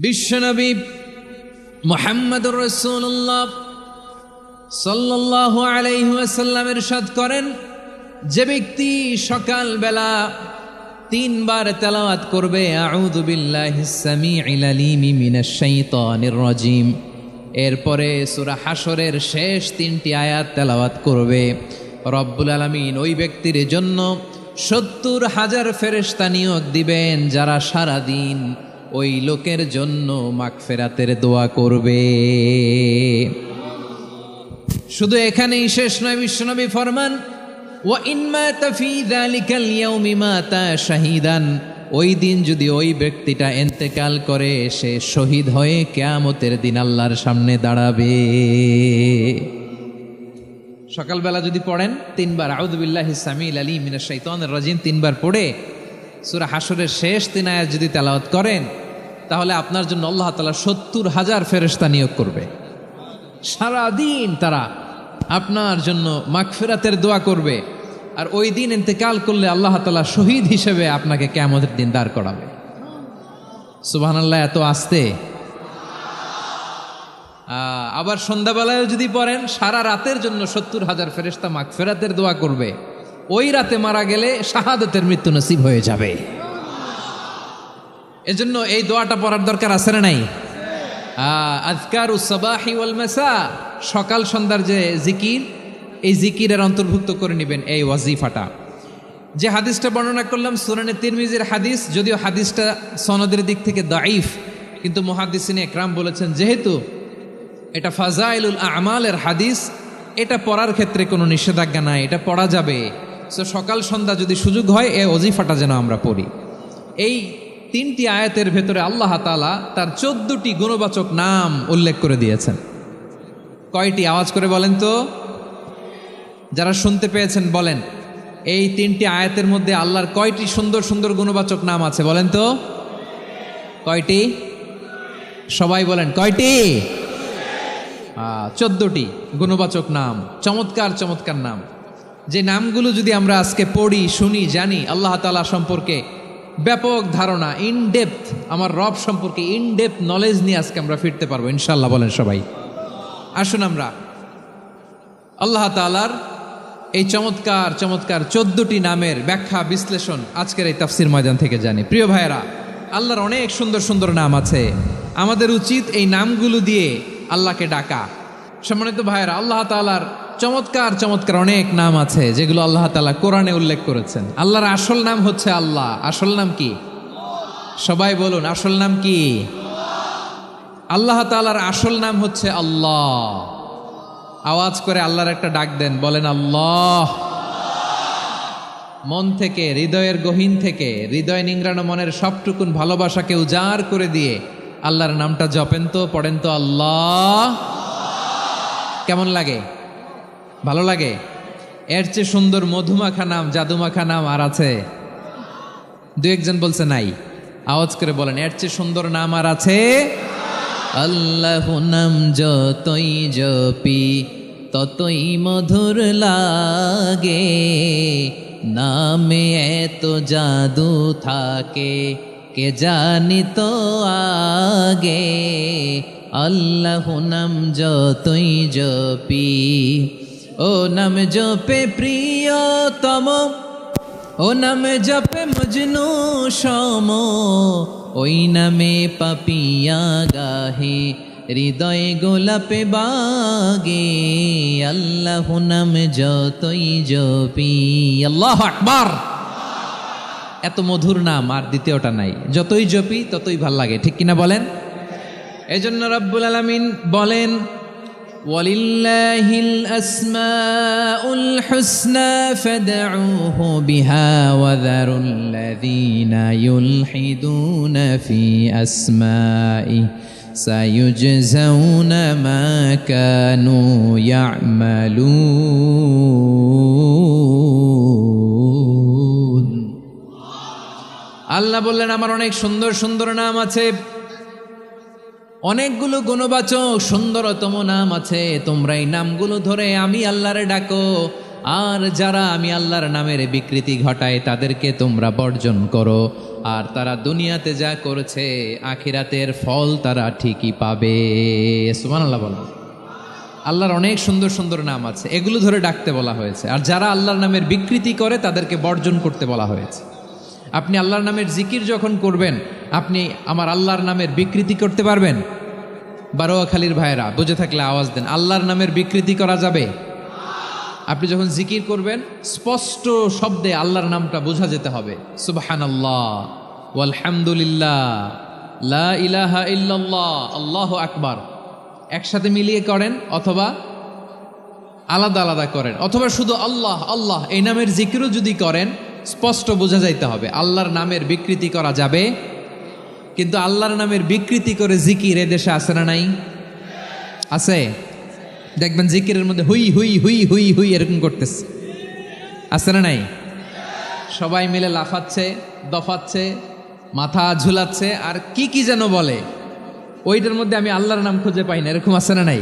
বিশ্বনবী মুহাম্মদুর রাসূলুল্লাহ সাল্লাল্লাহু আলাইহি ওয়াসাল্লাম ইরশাদ করেন, যে ব্যক্তি সকালবেলা 3 বার তেলাওয়াত করবে আউযু বিল্লাহিস সামিউল আলিম মিনাশ শাইতানির রাজিম, এরপরে সূরা হাশরের শেষ 3টি আয়াত তেলাওয়াত করবে, রব্বুল আলামিন ওই ব্যক্তির জন্য 70,000 ফেরেশতা নিয়োগ দিবেন যারা সারা দিন ওই লোকের জন্য মাগফিরাতের দোয়া করবে। শুধু এখানেই শেষ নয়, বিশ্বনবী ফরমান ওয়া ইন মাতা ফি যালিকাল ইয়াউমি মাতা শাহীদান, ওই দিন যদি ওই ব্যক্তিটা ইন্তেকাল করে সে শহীদ হয়ে কিয়ামতের দিন আল্লাহর সামনে দাঁড়াবে। সকালবেলা যদি পড়েন 3 বার আউযু বিল্লাহিস সামিউল আলিম মিনাশ শাইতানির রাজিম 3 বার পড়ে সূরা হাশরের শেষ 3 আয়াত যদি তেলাওয়াত করেন, তাহলে আপনার জন্য আল্লাহ তাআলা 70,000 ফেরেশতা নিয়োগ করবে। সারা দিন তারা আপনার জন্য মাগফিরাতের দোয়া করবে, আর ওই দিন ইন্তেকাল করলে আল্লাহ তাআলা শহীদ হিসেবে আপনাকে কিয়ামতের দিন দাঁড় করাবে। সুবহানাল্লাহ, এত আস্তে। আবার সন্ধ্যাবেলায় যদি পড়েন, সারা রাতের জন্য 70,000 ফেরেশতা মাগফিরাতের দোয়া করবে। ওই রাতে মারা গেলে শাহাদাতের মৃত্যু নসিব হয়ে যাবে। এজন্য এই দোয়াটা পড়ার দরকার আছে না নাই? আযকারুস সাবাহি ওয়াল মাসা, সকাল সন্ধ্যার যে জিকির, এই জিকিরের অন্তর্ভুক্ত করে নেবেন এই ওয়াজিফাটা। যে হাদিসটা বর্ণনা করলাম সুনানে তিরমিজির হাদিস, যদিও হাদিসটা সনদের দিক থেকে দাঈফ, কিন্তু মুহাদ্দিসিনে ইকরাম বলেছেন যেহেতু এটা ফাজাইলুল আমালের হাদিস, এটা পড়ার ক্ষেত্রে কোনো নিষেধাজ্ঞা নাই, এটা পড়া যাবে। সো সকাল সন্ধ্যা যদি সুযোগ হয় এই ওয়াজিফাটা যেন আমরা পড়ি। এই 3টি আয়াতের ভেতরে আল্লাহ তাআলা তার 14টি গুণবাচক নাম উল্লেখ করে দিয়েছেন। কয়টি? আওয়াজ করে বলেন তো, যারা শুনতে পেয়েছেন বলেন, এই 3টি আয়াতের মধ্যে আল্লাহর কয়টি সুন্দর সুন্দর গুণবাচক নাম আছে বলেন তো? কয়টি? সবাই বলেন কয়টি? 14টি গুণবাচক নাম, চমৎকার চমৎকার নাম। যে নামগুলো যদি আমরা আজকে পড়ি, শুনি, জানি, আল্লাহ তাআলা সম্পর্কে ব্যাপক ধারণা, ইনডেপথ, আমার রব সম্পর্কে ইনডেপথ নলেজ নিয়ে আজকে আমরা ফিরতে পারবো ইনশাআল্লাহ। বলেন সবাই। আসুন আমরা আল্লাহ তাআলার এই চমৎকার চমৎকার 14টি নামের ব্যাখ্যা বিশ্লেষণ আজকের এই তাফসীর ময়দান থেকে জানি। প্রিয় ভাইয়েরা, আল্লাহর অনেক সুন্দর সুন্দর নাম আছে, আমাদের উচিত এই নামগুলো দিয়ে আল্লাহকে ডাকা। সম্মানিত ভাইয়েরা, আল্লাহ তাআলার চমৎকার চমৎকার অনেক নাম আছে যেগুলো আল্লাহ তাআলা কোরআনে উল্লেখ করেছেন। আল্লাহর আসল নাম হচ্ছে আল্লাহ। আসল নাম কি? সবাই বলুন, আসল নাম কি? আল্লাহ তাআলার আসল নাম হচ্ছে আল্লাহ। আওয়াজ করে আল্লাহর একটা ডাক দেন, বলেন আল্লাহ। মন থেকে, হৃদয়ের গহীন থেকে, হৃদয় নিংড়ানো মনের সবটুকুন ভালোবাসাকে উজাড় করে দিয়ে আল্লাহর নামটা জপেন তো, পড়েন তো আল্লাহ। কেমন লাগে? ভালো লাগে? এর চেয়ে সুন্দর মধুমাখা নাম, জাদুমাখা নাম আর আছে? 2-1 বলছে নাই। আওয়াজ করে বলেন, এর চেয়ে সুন্দর নাম আর আছে? আল্লাহু নাম যতই জপি ততই মধুর লাগে, নামে এত জাদু থাকে কে জানি তো আগে। আল্লাহু নাম যতই জপি, ও নাম জপে প্রিয়তম, ও নামে জপে মজনু সম, ওই নামে পাপিয়া গাহে হৃদয়ে গোলাপে বাগে। আল্লাহু নাম যতই জপি। আল্লাহু আকবার। এত মধুর নাম আর দ্বিতীয়টা নাই, যতই জপি ততই ভাল লাগে, ঠিক কিনা বলেন? এজন্য রব্বুল আলামিন বলেন, ওয়ালিল্লাহিল আসমাউল হুসনা ফাদউহু বিহা ওয়া যারুল্লাযীনা ইউলহিদুনা ফি আসমাইহি সায়ুজজাউনা মা কানু ইয়ামালুন। আল্লাহ বললেন, আমার অনেক সুন্দর সুন্দর নাম আছে, অনেকগুলো গুণবাচক সুন্দরতম নাম আছে, তোমরা এই নামগুলো ধরে আমি আল্লাহরে ডাকো, আর যারা আমি আল্লাহর নামের বিকৃতি ঘটায় তাদেরকে তোমরা বর্জন করো। আর তারা দুনিয়াতে যা করেছে আখিরাতের ফল তারা ঠিকই পাবে। সুবহানাল্লাহ বলো। আল্লাহর অনেক সুন্দর সুন্দর নাম আছে, এগুলো ধরে ডাকতে বলা হয়েছে। আর যারা আল্লাহর নামের বিকৃতি করে তাদেরকে বর্জন করতে বলা হয়েছে। আপনি আল্লাহর নামের জিকির যখন করবেন, আপনি আমার আল্লাহর নামের বিকৃতি করতে পারবেন? বারোয়াখালীর ভাইয়েরা বুঝে থাকলে আওয়াজ দেন। আল্লাহর নামের বিকৃতি করা যাবে? আপনি যখন জিকির করবেন স্পষ্ট শব্দে আল্লাহর নামটা বোঝা যেতে হবে। সুবহানাল্লাহ, ওয়ালহামদুলিল্লাহ, লা ইলাহা ইল্লাল্লাহ, আল্লাহু আকবার একসাথে মিলিয়ে করেন, অথবা আলাদা আলাদা করেন, অথবা শুধু আল্লাহ আল্লাহ এই নামের জিকিরও যদি করেন স্পষ্ট বোঝা যাইতে হবে। আল্লাহর নামের বিকৃতি করা যাবে, কিন্তু আল্লাহর নামের বিকৃতি করে জিকির এদেশে আছে না নাই? আছে। দেখবেন জিকিরের মধ্যে হুই হুই হুই হুই হুই এরকম করতেছে, আছে না নাই? সবাই মিলে লাফাচ্ছে, দফাচ্ছে, মাথা ঝুলাচ্ছে, আর কি কি যেন বলে, ওইটার মধ্যে আমি আল্লাহর নাম খুঁজে পাই না, এরকম আছে না নাই?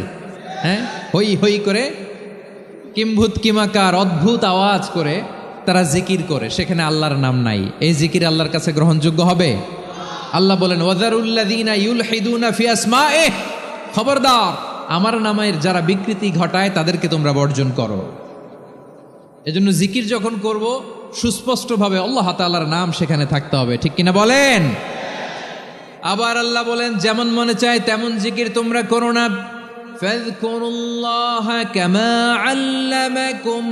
হ্যাঁ, হই হই করে কিম্ভূত কিমাকার অদ্ভুত আওয়াজ করে তারা জিকির করে, সেখানে আল্লাহর নাম নাই। এই জিকির আল্লাহর কাছে গ্রহণযোগ্য হবে? আল্লাহ বলেন ওয়াযারুল্লাযীনা ইউলহিদুনা ফি আসমাইহি, খবরদার আমার নামের যারা বিকৃতি ঘটায় তাদেরকে তোমরা বর্জন করো। এজন্য জিকির যখন করব সুস্পষ্টভাবে আল্লাহ তাআলার নাম সেখানে থাকতে হবে, ঠিক কিনা বলেন? আবার আল্লাহ বলেন যেমন মনে চায় তেমন জিকির তোমরা করো না। ফাযকুরুল্লাহা কামা আল্লামাকুম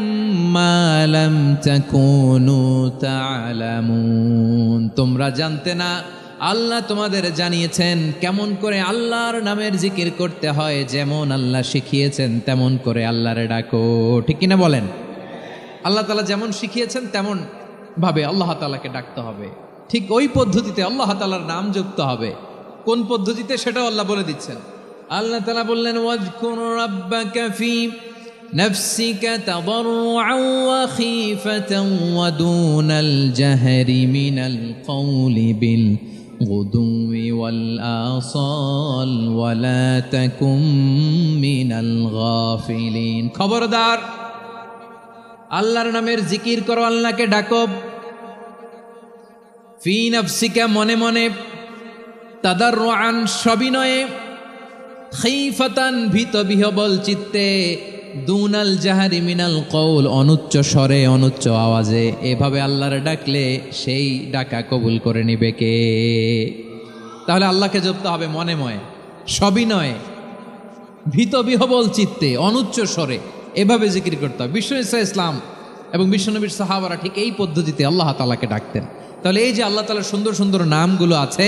মা লাম তাকুনু তা'লামুন, তোমরা জানতে না, আল্লাহ তোমাদের জানিয়েছেন কেমন করে আল্লাহর নামের জিকির করতে হয়, যেমন আল্লাহ শিখিয়েছেন তেমন করে আল্লাহরে ডাকো, ঠিক কিনা বলেন? আল্লাহ তাআলা যেমন শিখিয়েছেন তেমন ভাবে আল্লাহ তাআলাকে ডাকতে হবে, ঠিক ওই পদ্ধতিতে আল্লাহ তাআলার নাম যুক্ত হবে। কোন পদ্ধতিতে সেটাও আল্লাহ বলে দিচ্ছেন। আল্লাহ তাআলা বললেন ওয়াজকুর রাব্বাকা ফি নাফসিকা তাদাররুআন ওয়া খীফাতান ওয়া দুনাল জাহরি মিনাল কওলি বিল গুদুই ওয়াল আসাল ওয়া লা তাকুম মিনাল গাফিলিন, খবরদার আল্লাহর নামের জিকির করো, আল্লাহকে ডাকো। ফি নাফসিকা মনে মনে, তাদাররুআন সবিনয়ে, খীফাতান ভীত বিহবল চিত্তে, দুনাল জাহারি মিনাল কওল অনুচ্চ স্বরে অনুচ্চ আওয়াজে। এভাবে আল্লাহর ডাকলে সেই ডাকা কবুল করে নিবে কে? তাহলে আল্লাহকে জপতে হবে মনে মনে, সবিনয়ে, ভীত বিহবল চিত্তে, অনুচ্চ স্বরে, এভাবে জিকির করতে হবে। বিশ্ব ইসলাম এবং বিশ্বনবীর সাহাবারা ঠিক এই পদ্ধতিতে আল্লাহ তাআলাকে ডাকতেন। তাহলে এই যে আল্লাহ তাআলার সুন্দর সুন্দর নামগুলো আছে,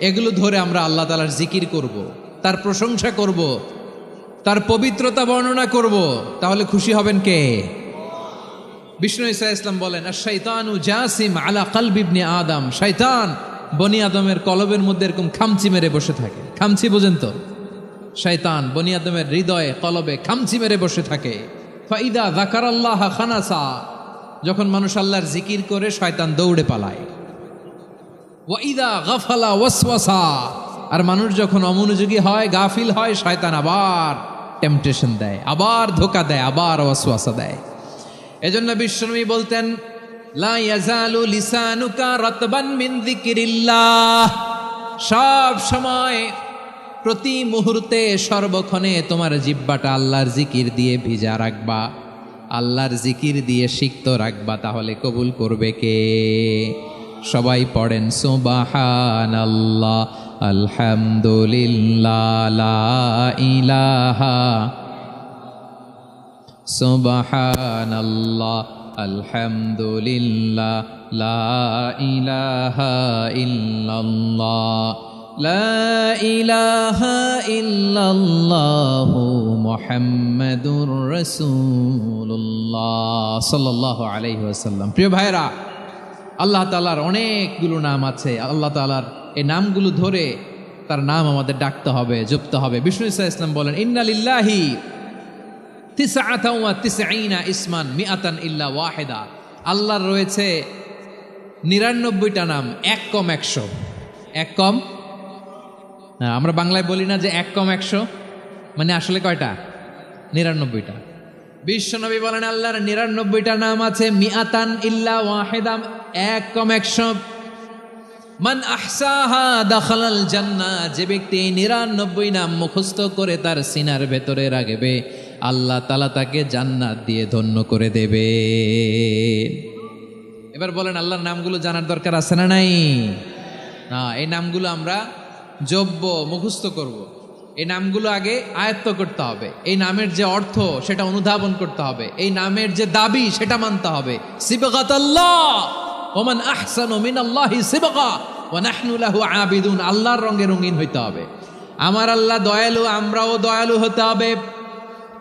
এগুলো ধরে আমরা আল্লাহ তাআলার জিকির করব, তার প্রশংসা করব, তার পবিত্রতা বর্ণনা করব, তাহলে খুশি হবেন কে? বিষ্ণু ঈসা ইসলাম বলেন আশ-শাইতানু জাসিম আলা কলবি ইবনে আদম, শয়তান বনি আদমের কলবের মধ্যে এরকম খামচি মেরে বসে থাকে। খামচি বোঝেন তো? শয়তান বনি আদমের হৃদয়ে কলবে খামচি মেরে বসে থাকে। ফাইদা যাকারাল্লাহ খানাসা, যখন মানুষ আল্লাহর জিকির করে শয়তান দৌড়ে পালায়। ওয়াইদা গাফালা ওয়াসওয়াসা, আর মানুষ যখন অমনোযোগী হয়, গাফিল হয়, শয়তান আবার টেম্পটেশন দেয়, আবার ধোঁকা দেয়, আবার ওয়াসওয়াসা দেয়। এজন্য বিশ্বনবী বলতেন লা ইয়াজালু লিসানুকা রাতবান মিন যিকরিল্লাহ, সব সময় প্রতি মুহূর্তে সর্বক্ষণে তোমার জিহ্বাটা আল্লাহর জিকির দিয়ে ভিজা রাখবা, আল্লাহর জিকির দিয়ে সিক্ত রাখবা, তাহলে কবুল করবে কে? সবাই পড়েন সুবহানাল্লাহ, আলহামদুলিল্লাহ, লা ইলাহা, সুবহানাল্লাহ, আলহামদুলিল্লাহ, লা ইলাহা ইল্লাল্লাহ, লা ইলাহা ইল্লাল্লাহু মুহাম্মাদুর রাসূলুল্লাহ সাল্লাল্লাহু আলাইহি ওয়াসাল্লাম। প্রিয় ভাইরা, আল্লাহ তাআলার অনেকগুলো নাম আছে। আল্লাহ তাআলার এই নামগুলো ধরে তার নাম আমাদের ডাকতে হবে, জপতে হবে। বিষ্ণু ঈসা ইসলাম বলেন ইন্না লিল্লাহি তিসআতান ওয়া তিসঈনা ইসমান মিআতান ইল্লা ওয়াহিদা, আল্লাহর রয়েছে 99টা নাম, এক কম 100। এক কম, আমরা বাংলায় বলি না যে এক কম 100, মানে আসলে কয়টা? 99টা। বিশ্বনবী বলেন আল্লাহর 99টা নাম আছে, মিআতান ইল্লা ওয়াহিদা, এক কম 100। মান আহসাহা দাখালাল জান্নাহ, যে ব্যক্তি 99 নাম মুখস্থ করে তার সিনার ভেতরে রাখবে, আল্লাহ তাআলা তাকে জান্নাত দিয়ে ধন্য করে দেবে। এবার বলেন আল্লাহর নামগুলো জানার দরকার আছে না নাই? না, এই নামগুলো আমরা জব্য মুখস্থ করব। এই নামগুলো আগে আয়ত্ত করতে হবে। এই নামের যে অর্থ সেটা অনুধাবন করতে হবে। এই নামের যে দাবি সেটা মানতে হবে। সিবগাতাল্লাহ ওয়া মান আহসানু মিনাল্লাহি সিবগা ওয়া নাহনু লাহু আবিদুন। আল্লাহর রঙে রঙিন হইতে হবে। আমার আল্লাহ দয়ালু, আমরাও দয়ালু হতে হবে।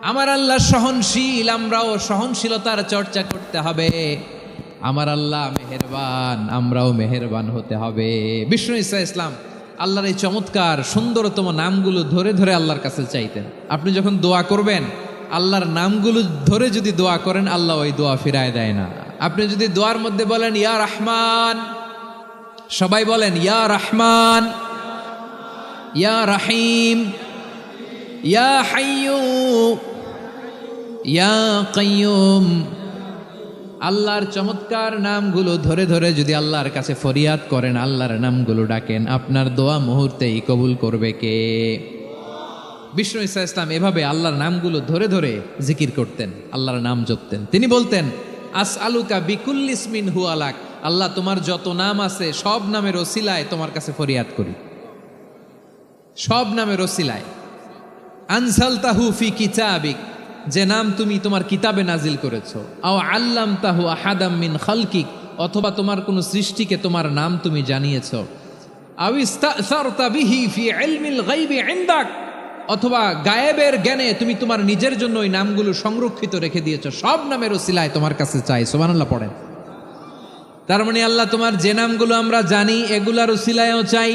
আমার আল্লাহ সহনশীল, আমরাও সহনশীলতার চর্চা করতে হবে। আমার আল্লাহ মেহেরবান, আমরাও মেহেরবান হতে হবে। বিষ্ণু ঈসা ইসলাম আল্লাহর এই চমৎকার সুন্দরতম নামগুলো ধরে ধরে আল্লাহর কাছে চাইতেন। আপনি যখন দোয়া করবেন, আল্লাহর নামগুলো ধরে যদি দোয়া করেন, আল্লাহ ওই দোয়া ফিরায় দেয় না। আপনি যদি দোয়ার মধ্যে বলেন ইয়া রহমান, সবাই বলেন ইয়া রহমান, ইয়া রাহিম, ইয়া হাইয়্যু, ইয়া কাইয়্যুম, আল্লাহর চমৎকার নামগুলো ধরে ধরে যদি আল্লাহর কাছে ফরিয়াদ করেন, আল্লাহর নামগুলো ডাকেন, আপনার দোয়া মুহূর্তেই কবুল করবে কে? বিষ্ণু ঈসা ইসলাম এভাবে আল্লাহর নামগুলো ধরে ধরে জিকির করতেন, আল্লাহর নাম জপতেন। তিনি বলতেন আসআলুকা বিকুল্লি ইসমিন হুয়া লাক, আল্লাহ তোমার যত নাম আছে সব নামের ওসিলায় তোমার কাছে ফরিয়াদ করি, সব নামের ওসিলায়। আনজালতাহু ফি কিতাবিক, যে নাম তুমি তোমার কিতাবে নাজিল করেছো। আও আল্লামতাহু আহাদাম মিন খালকিক, অথবা তোমার কোন সৃষ্টিকে তোমার নাম তুমি জানিয়েছো। আও ইস্তাসারতা বিহি ফি ইলমিল গায়বি ইনদাক, অথবা গায়েবের জ্ঞানে তুমি তোমার নিজের জন্য ওই নামগুলো সংরক্ষিত রেখে দিয়েছো। সব নামের ওসিলায় তোমার কাছে চাই। সুবহানাল্লাহ পড়েন। তার মানে আল্লাহ তোমার যে নামগুলো আমরা জানি এগুলার ওসিলায়ও চাই,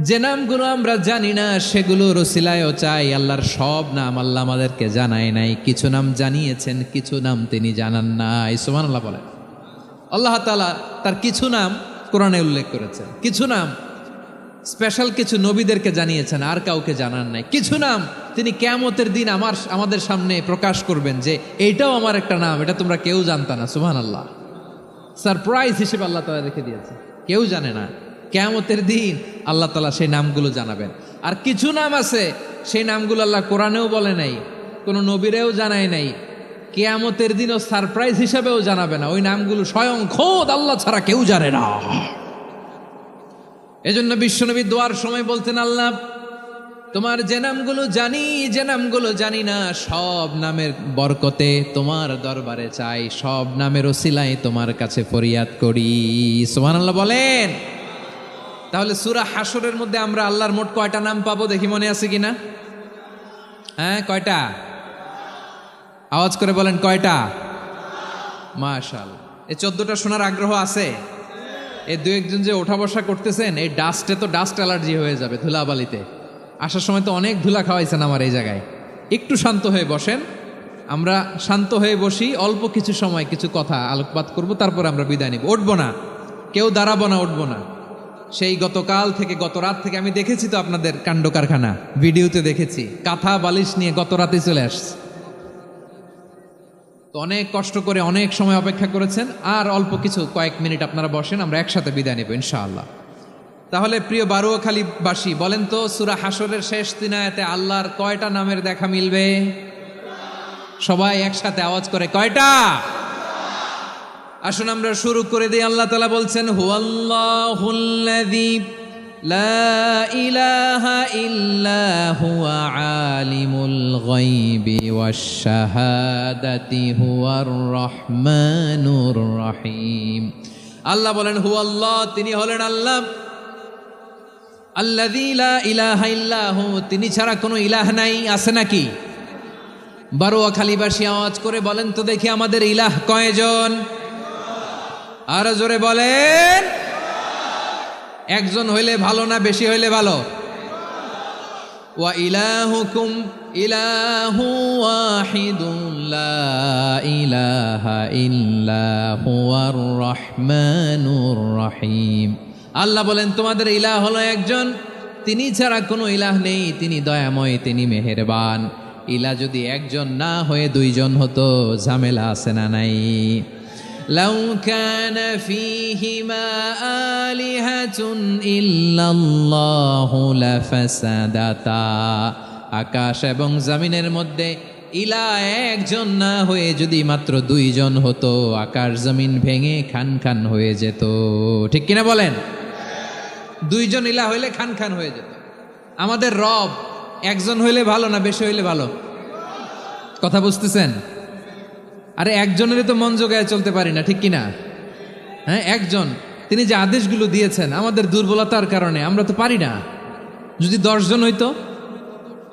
যে নামগুলো আমরা জানি না সেগুলোর ওসিলায়ও চাই। আল্লাহর সব নাম আল্লাহ আমাদেরকে জানায় নাই, কিছু নাম জানিয়েছেন, কিছু নাম তিনি জানান নাই। সুবহানাল্লাহ বলেন। আল্লাহ তাআলা তার কিছু নাম কোরআনে উল্লেখ করেছেন, কিছু নাম স্পেশাল কিছু নবীদেরকে জানিয়েছেন, আর কাউকে জানান নাই। কিছু নাম তিনি কিয়ামতের দিন আমাদের সামনে প্রকাশ করবেন যে এইটাও আমার একটা নাম, এটা তোমরা কেউ জানতা না। সুবহানাল্লাহ, সারপ্রাইজ হিসেবে আল্লাহ তাআলা রেখে দিয়েছে, কেউ জানে না। কিয়ামতের দিন আল্লাহ তাআলা সেই নামগুলো জানাবেন। আর কিছু নাম আছে সেই নামগুলো আল্লাহ কোরআনেও বলে নাই, কোনো নবীরেও জানায় নাই, কিয়ামতের দিনও সারপ্রাইজ হিসেবেও জানাবে না। ওই নামগুলো স্বয়ং খোদ আল্লাহ ছাড়া কেউ জানে না। এজন্য বিশ্বনবী দোয়ার সময় বলতেন, আল্লাহ তোমার যে নামগুলো জানি, যে নামগুলো জানি না, সব নামের বরকতে তোমার দরবারে চাই, সব নামের ওসিলায় তোমার কাছে ফরিয়াদ করি। সুবহানাল্লাহ বলেন। তাহলে সূরা হাশরের মধ্যে আমরা আল্লাহর মোট কয়টা নাম পাবো দেখি, মনে আছে কিনা? হ্যাঁ, কয়টা? আওয়াজ করে বলেন কয়টা? মাশাআল্লাহ। এই 14টা শোনার আগ্রহ আছে? এই দু একজন যে ওঠা বসা করতেছেন, এই ডাস্টে তো ডাস্ট অ্যালার্জি হয়ে যাবে, ধুলাবালিতে। আসার সময় তো অনেক ধুলা খাওয়াইছেন আমার এই জায়গায়। একটু শান্ত হয়ে বসেন, আমরা শান্ত হয়ে বসি, অল্প কিছু সময় কিছু কথা আলোকপাত করব, তারপর আমরা বিদায় নিব। উঠবো না, কেউ দাঁড়াবো না, উঠবো না। সেই গতকাল থেকে, গত রাত থেকে আমি দেখেছি তো আপনাদের কাণ্ড কারখানা, ভিডিওতে দেখেছি, কাঁথা বালিশ নিয়ে গত রাতে চলে আসছে। তো অনেক কষ্ট করে অনেক সময় অপেক্ষা করেছেন, আর অল্প কিছু কয়েক মিনিট আপনারা বসেন, আমরা একসাথে বিদায় নেব ইনশাআল্লাহ। তাহলে প্রিয় বারুয়াখালীবাসী বলেন তো, সূরা হাশরের শেষ 3 আয়াতে আল্লাহর কয়টা নামের দেখা মিলবে? সবাই একসাথে আওয়াজ করে কয়টা? আসুন আমরা শুরু করে দিই। আল্লাহ তাআলা বলছেন, হুয়াল্লাহুল্লাযী লা ইলাহা ইল্লা হুয়া আলিমুল গায়বি ওয়াশ শাহাদাতি হুয়ার রহমানুর রহিম। আল্লাহ বলেন হুয়াল্লাহ, তিনি হলেন আল্লাহ। আল্লাযী লা ইলাহা ইল্লা হু, তিনি ছাড়া কোনো ইলাহ নাই। আছে নাকি? বারুয়াখালীবাসী আওয়াজ করে বলেন তো দেখি, আমাদের ইলাহ কয়জন? আরো জোরে বলেন। একজন হইলে ভালো না বেশি হইলে ভালো? ওয়া ইলাহুকুম ইলাহু ওয়াহিদুন লা ইলাহা ইল্লা হুয়ার রহমানুর রহিম। আল্লাহ বলেন তোমাদের ইলাহ হলো একজন, তিনি ছাড়া কোনো ইলাহ নেই, তিনি দয়াময়, তিনি মেহেরবান। ইলা যদি একজন না হয়ে দুইজন হতো, ঝামেলা আছে না নাই? লাউ কানা ফীহিমা আলিহাতুন ইল্লাল্লাহু লাফাসাদাতা, আকাশ এবং জমিনের মধ্যে ইলা একজন না হয়ে যদি মাত্র দুইজন হতো, আকাশ জমিন ভেঙে খান খান হয়ে যেত। ঠিক কিনা বলেন? দুইজন ইলা হইলে খান খান হয়ে যেত। আমাদের রব একজন হইলে ভালো না বেশি হইলে ভালো? কথা বুঝতেছেন? আরে একজনেরই তো মন জোগায় চলতে পারি না, ঠিক কিনা? হ্যাঁ, একজন, তিনি যে আদেশগুলো দিয়েছেন আমাদের দুর্বলতার কারণে আমরা তো পারি না। যদি 10 জন হইতো,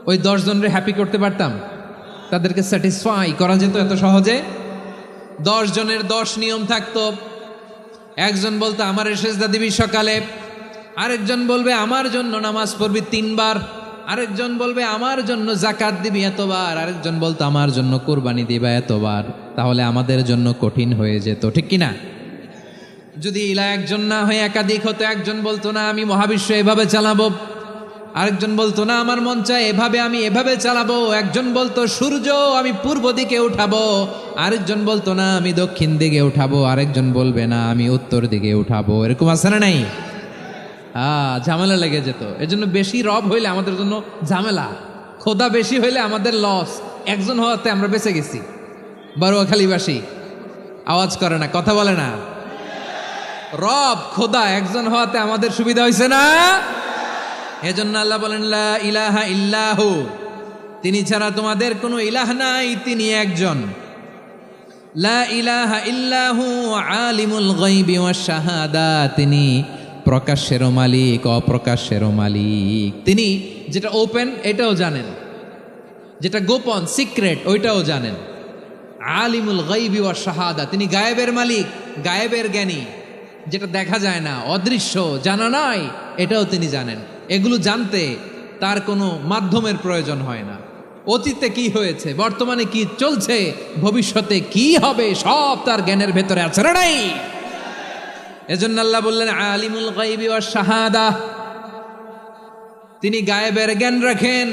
ওই 10 জনের হ্যাপি করতে পারতাম, তাদেরকে স্যাটিসফাই করা যেত এত সহজে? 10 জনের 10 নিয়ম থাকতো। একজন বলতো আমার সেজদা দিবি সকালে, আরেকজন বলবে আমার জন্য নামাজ পড়বি 3 বার, আরেকজন বলবে আমার জন্য যাকাত দিবি এতবার, আরেকজন বলতো আমার জন্য কুরবানি দিবা এতবার। তাহলে আমাদের জন্য কঠিন হয়ে যেত, ঠিক কিনা? যদি ইলা একজন না হয়ে একাধিক হতো, একজন বলতো না আমি মহাবিশ্ব এভাবে চালাবো, আরেকজন বলতো না আমার মন চায় এভাবে, আমি এভাবে চালাবো, একজন বলতো সূর্য আমি পূর্ব দিকে উঠাবো, আরেকজন বলতো না আমি দক্ষিণ দিকে উঠাবো, আরেকজন বলবে না আমি উত্তর দিকে উঠাবো। এরকম আছে না নাই? ঝামেলা লেগে যেত। এজন্য বেশি রব হইলে আমাদের জন্য ঝামেলা, খোদা বেশি হইলে আমাদের লস। একজন হওয়াতে আমরা বেঁচে গেছি। বারুয়াখালীবাসী আওয়াজ করে না, কথা বলে না। রব খোদা একজন হওয়াতে আমাদের সুবিধা হয়েছে না? এজন্য আল্লাহ বলেন লা ইলাহা ইল্লাহু, তিনি ছাড়া তোমাদের কোনো ইলাহ নাই, তিনি একজন। লা ইলাহা ইল্লাহু আলিমুল গায়বি ওয়াশ শাহাদা, তিনি প্রকাশ্যেরও মালিক অপ্রকাশ্যেরও মালিক। তিনি যেটা ওপেন এটাও জানেন, যেটা গোপন সিক্রেট ওইটাও জানেন। আলিমুল গায়বি ওয়াশ শাহাদা, তিনি গায়েবের মালিক, গায়েবের জ্ঞানী, যেটা দেখা যায় না, অদৃশ্য, জানা নাই, এটাও তিনি জানেন। এগুলো জানতে তার কোনো মাধ্যমের প্রয়োজন হয় না। অতীতে কি হয়েছে, বর্তমানে কি চলছে, ভবিষ্যতে কি হবে, সব তার জ্ঞানের ভেতরে আছে না নাই? এজন্য আল্লাহ বললেন আলিমুল গায়বি ওয়াশ শাহাদা, তিনি গায়েবের জ্ঞান রাখেন,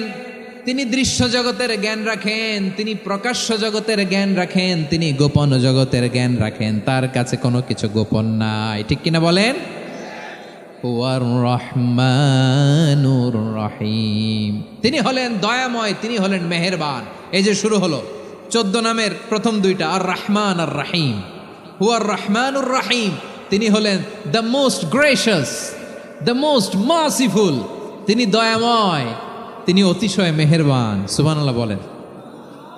তিনি দৃশ্য জগতের জ্ঞান রাখেন, তিনি প্রকাশ্য জগতের জ্ঞান রাখেন, তিনি গোপন জগতের জ্ঞান রাখেন। তার কাছে কোনো কিছু গোপন নাই, ঠিক কিনা বলেন? হুয়ার রহমানুর রহিম, তিনি হলেন দয়াময়, তিনি হলেন মেহেরবান। এই যে শুরু হলো 14 নামের প্রথম 2টা, আর রহমান আর রহিম। হুয়ার রহমানুর রহিম, তিনি হলেন the most gracious, the most merciful, তিনি দয়াময়, তিনি অতিশয় মেহেরবান। সুবহানাল্লাহ বলেন।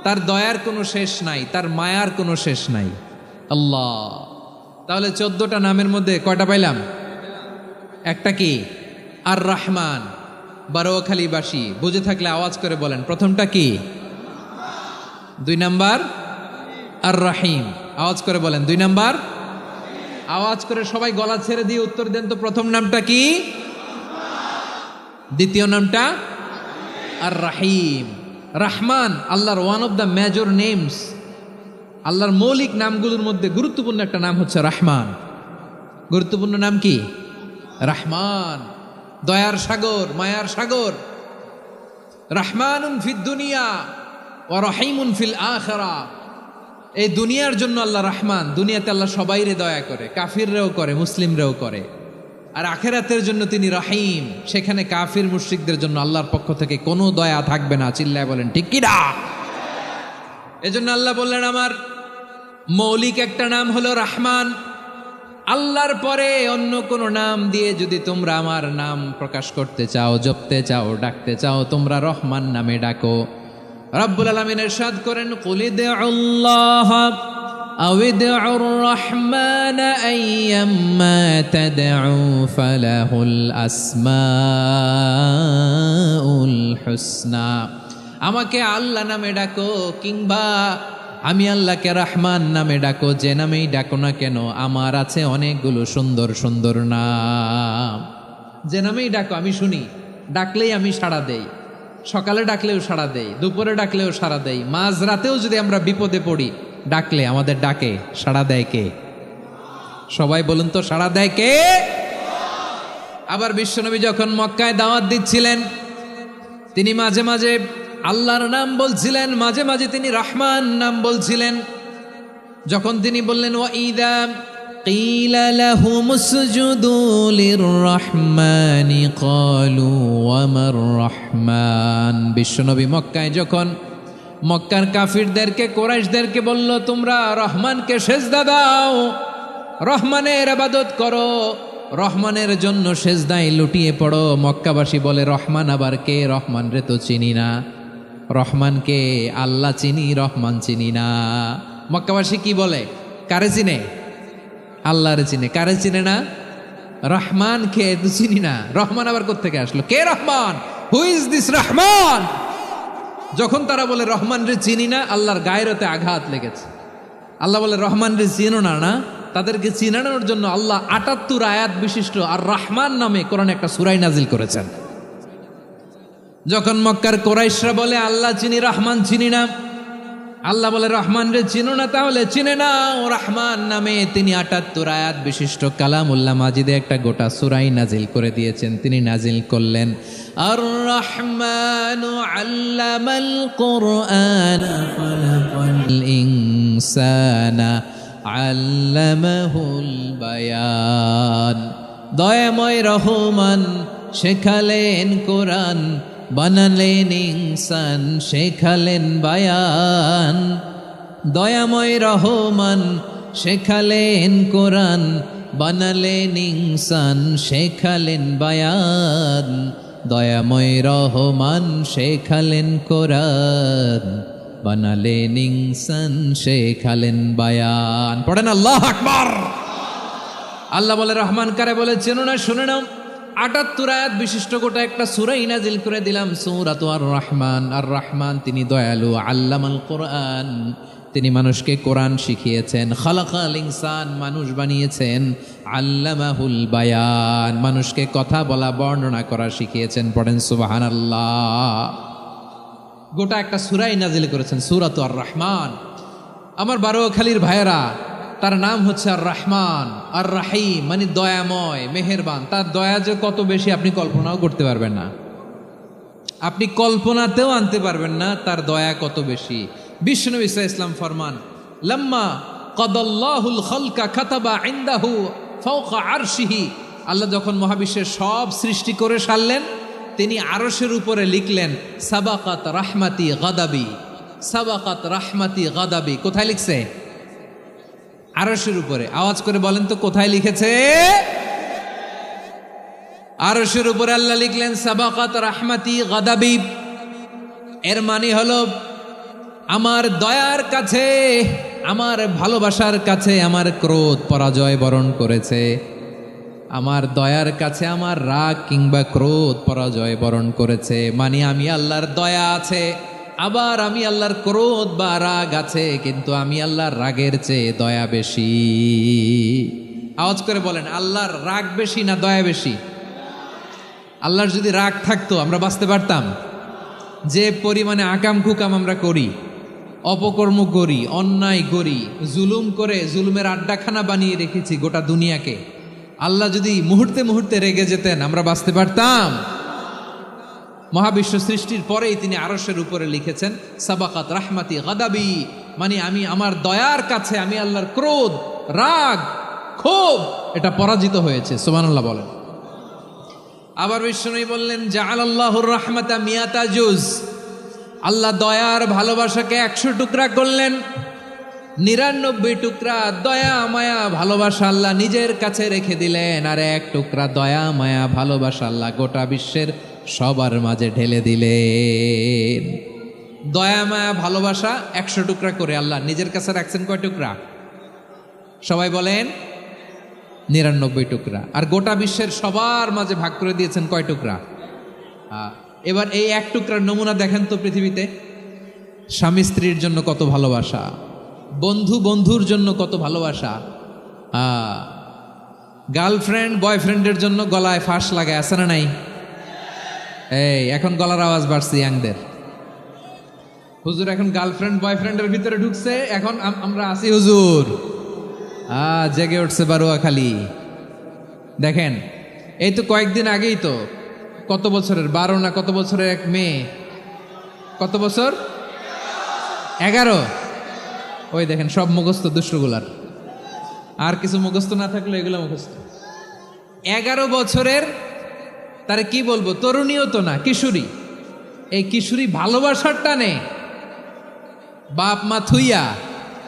তার দয়ার কোনো শেষ নাই, তার মায়ার কোনো শেষ নাই। আল্লাহ, তাহলে 14টা নামের মধ্যে কয়টা পাইলাম? একটা কি? আর রহমান। বারোয়াখালীবাসী বুঝে থাকলে আওয়াজ করে বলেন, প্রথমটা কি? 2 নাম্বার আর রহিম। আওয়াজ করে বলেন 2 নাম্বার। আওয়াজ করে সবাই গলা ছেড়ে দিয়ে উত্তর দেন তো, প্রথম নামটা কি? দ্বিতীয় নামটা? আর রহিম। রহমান আল্লাহর one of the major names, আল্লাহর মৌলিক নামগুলোর মধ্যে গুরুত্বপূর্ণ একটা নাম হচ্ছে রহমান। গুরুত্বপূর্ণ নাম কি? রহমান, দয়ার সাগর, মায়ার সাগর। রহমানুন ফিদ দুনিয়া ওয়া রহিমুন ফিল আখিরা। এই দুনিয়ার জন্য আল্লাহ রহমান, দুনিয়াতে আল্লাহ সবাইরে দয়া করে, কাফিররাও করে, মুসলিমরাও করে। আর আখিরাতের জন্য তিনি রহিম, সেখানে কাফির মুশরিকদের জন্য আল্লাহর পক্ষ থেকে কোনো দয়া থাকবে না। চিল্লায় বলেন ঠিক কি না? এজন্য আল্লাহ বললেন আমার মৌলিক একটা নাম হলো রহমান। আল্লাহর পরে অন্য কোনো নাম দিয়ে যদি তোমরা আমার নাম প্রকাশ করতে চাও, জপতে চাও, ডাকতে চাও, তোমরা রহমান নামে ডাকো। রব্বুল আলামিন ইরশাদ করেন, কুলিদুল্লাহ আউিদউর রহমান আইয়াম্মা তাদউ ফালাহুল আসমাউল হুসনা। আমাকে আল্লাহ নামে ডাকো, কিংবা আমি আল্লাহকে রহমান নামে ডাকো, যে নামেই ডাকো না কেন আমার আছে অনেকগুলো সুন্দর সুন্দর নাম। যে নামেই ডাকো আমি শুনি, ডাকলেই আমি সাড়া দেই। সকালে ডাকলেও সাড়া দেই, দুপুরে ডাকলেও সাড়া দেই, মাঝ রাতেও যদি আমরা বিপদে পড়ি, ডাকলে আমাদের ডাকে সাড়া দেয় কে? সবাই বলুন তো, সাড়া দেয় কে? আবার বিশ্বনবী যখন মক্কায় দাওয়াত দিচ্ছিলেন, তিনি মাঝে মাঝে আল্লাহর নাম বলছিলেন, মাঝে মাঝে তিনি রহমান নাম বলছিলেন। যখন তিনি বললেন ওয়াইদা কিলা লাহুম উসজুদু লিররহমানি ক্বালু ওয়ামার রহমান, বিশ্বনবী মক্কায় যখন মক্কার কাফিরদেরকে, কুরাইশদেরকে বলল তোমরা রহমানকে সেজদা দাও, রহমানের ইবাদত করো, রহমানের জন্য সেজদায় লুটিয়ে পড়ো, মক্কাবাসী বলে রহমান আবার কে? রহমান রে তো চিনি না। রহমানকে? আল্লাহ চিনি, রহমান চিনি না। মক্কাবাসী কি বলে? কারে চিনে? আল্লাহরে চিনে। কারে চিনে না? রহমান কে তো চিনি না। রহমান আবার কোত্থেকে আসলো? কে Rahman? Who is this Rahman? যখন তারা বলে রহমান রে চিনি না, আল্লাহর গায়রতে আঘাত লেগেছে। আল্লাহ বলে রহমান রে চিনো না, না? তাদেরকে চিনানোর জন্য আল্লাহ ৭৮ আয়াত বিশিষ্ট আর রহমান নামে কোরআনে একটা সূরা নাজিল করেছেন। যখন মক্কার কুরাইশরা বলে আল্লাহ চিনি, রহমান চিনি না, আল্লাহ বলে রহমান রে চিনো না, তাহলে চিনে নাও রহমান নামে তিনি ৭৮ আয়াত বিশিষ্ট কালামুল্লাহ মাজিদে একটা গোটা সূরা নাজিল করে দিয়েছেন। তিনি নাজিল করলেন আর রহমানু আল্লামাল কুরআন খালাকাল ইনসানা আল্লামাহুল বায়ান, দয়াময় রহমান শেখালেন কোরআন, বানালেন ইনসান শেখালেন বায়ান। দয়াময় রহমান শেখালেন কোরআন, বানালেন ইনসান শেখালেন বায়ান। দয়াময় রহমান শেখালেন কোরআন, বানালেন ইনসান শেখালেন বায়ান। পড়েন আল্লাহু আকবার। আল্লাহ বলে রহমান কারে বলে চেনো না? শুনে নাও, ৭৮ আয়াত বিশিষ্ট গোটা একটা সূরা নাজিল করে দিলাম, সূরাতু আর রহমান। আর রহমান তিনি দয়ালু, আল্লামাল কোরআন তিনি মানুষকে কোরআন শিখিয়েছেন, খালাকাল ইনসান মানুষ বানিয়েছেন, আল্লামাহুল বায়ান মানুষকে কথা বলা বর্ণনা করা শিখিয়েছেন। পড়েন সুবহানাল্লাহ। গোটা একটা সূরাই নাজিল করেছেন, সূরাতু আর রহমান। আমার বারোখালীর ভাইয়েরা, তার নাম হচ্ছে আর রহমান আর রাহিম, মানে দয়াময় মেহেরবান। তার দয়া যে কত বেশি আপনি কল্পনাও করতে পারবেন না, আপনি কল্পনাতেও আনতে পারবেন না তার দয়া কত বেশি। বিশ্বনবী সাল্লাল্লাহু আলাইহি ওয়াসাল্লাম ফরমান লাম্মা কাদাল্লাহুল খালকা কাতাবা ইনদাহু ফাওকা আরশিহি, আল্লাহ যখন মহাবিশ্বের সব সৃষ্টি করে সারলেন, তিনি আরশের উপরে লিখলেন সাবাকাত রাহমাতি গাদাবি, সাবাকাত রাহমাতি গাদাবি। কোথায় লিখছে? আরশের উপরে। আওয়াজ করে বলেন তো কোথায় লিখেছে? আরশের উপরে আল্লাহ লিখলেন সাবাকাত রাহমাতি গাদাবি। এর মানে হলো আমার দয়ার কাছে, আমার ভালোবাসার কাছে আমার ক্রোধ পরাজয় বরণ করেছে, আমার দয়ার কাছে আমার রাগ কিংবা ক্রোধ পরাজয় বরণ করেছে। মানে আমি আল্লাহর দয়া আছে, আবার আমি আল্লাহর ক্রোধ বা রাগ আছে, কিন্তু আমি আল্লাহর রাগের চেয়ে দয়া বেশি। আওয়াজ করে বলেন আল্লাহর রাগ বেশি না দয়া বেশি? আল্লাহর যদি রাগ থাকতো আমরা বাঁচতে পারতাম? যে পরিমাণে আকাম কুকাম আমরা করি, অপকর্ম করি, অন্যায় করি, জুলুম করে জুলুমের আড্ডাখানা বানিয়ে রেখেছি গোটা দুনিয়াকে, আল্লাহ যদি মুহূর্তে মুহূর্তে রেগে যেতেন আমরা বাঁচতে পারতাম? মহাবিশ্ব সৃষ্টির পরেই তিনি আরশের উপরে লিখেছেন সাবাকাত রাহমাতি গাদাবি, মানে আমি আমার দয়ার কাছে আমি আল্লাহর ক্রোধ, রাগ, ক্ষোভ এটা পরাজিত হয়েছে। সুবহানাল্লাহ বলেন। আবার বিষ্ণু বললেন জাআলাল্লাহুর রাহমাতা মিয়াতা জুজ, আল্লাহ দয়ার ভালোবাসাকে 100 টুকরা করলেন, 99 টুকরা দয়া মায়া ভালোবাসা আল্লাহ নিজের কাছে রেখে দিলেন, আর 1 টুকরা দয়া মায়া ভালোবাসা আল্লাহ গোটা বিশ্বের সবার মাঝে ঢেলে দিলেন। দয়া মায়া ভালোবাসা 100 টুকরা করে আল্লাহ নিজের কাছে রাখছেন কয় টুকরা? সবাই বলেন 99 টুকরা। আর গোটা বিশ্বের সবার মাঝে ভাগ করে দিয়েছেন কয় টুকরা? এবার এই 1 টুকরার নমুনা দেখেন তো পৃথিবীতে। স্বামী স্ত্রীর জন্য কত ভালোবাসা, বন্ধু বন্ধুর জন্য কত ভালোবাসা, গার্লফ্রেন্ড বয়ফ্রেন্ডের জন্য গলায় ফাঁস লাগায়, আছে না নাই? এই এখন গলার আওয়াজ বাড়ছে ইয়াংদের। হুজুর এখন গার্লফ্রেন্ড বয়ফ্রেন্ডের ভিতরে ঢুকছে, এখন আমরা আছি হুজুর। জেগে উঠছে বারোয়াখালী। দেখেন এই তো কয়েকদিন আগেই তো কত বছরের 12 না কত বছরের এক মেয়ে কত বছর? 11। ওই দেখেন সব মুখস্থ দুষ্টগুলার, আর কিছু মুখস্থ না থাকলে এগুলো মুখস্থ। 11 বছরের, তারে কি বলবো, তরুণীও তো না, কিশোরী। এই কিশোরী ভালোবাসার টানে বাপ মা থুইয়া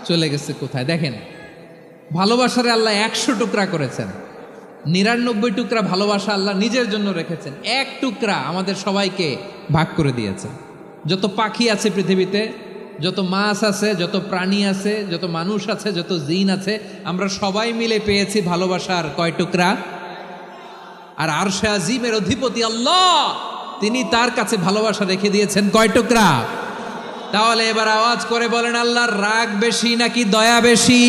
চলে গেছে কোথায়? দেখেন, ভালোবাসারে আল্লাহ 100 টুকরা করেছেন, 99 টুকরা ভালোবাসা আল্লাহ নিজের জন্য রেখেছেন, 1 টুকরা আমাদের সবাইকে ভাগ করে দিয়েছেন। যত পাখি আছে পৃথিবীতে, যত মাছ আছে, যত প্রাণী আছে, যত মানুষ আছে, যত জিন আছে, আমরা সবাই মিলে পেয়েছি ভালোবাসার কয় টুকরা? আর আরশে আজিমের অধিপতি আল্লাহ, তিনি তার কাছে ভালোবাসা রেখে দিয়েছেন কয় টুকরা? তাহলে এবার আওয়াজ করে বলেন, আল্লাহর রাগ বেশি নাকি দয়া বেশি?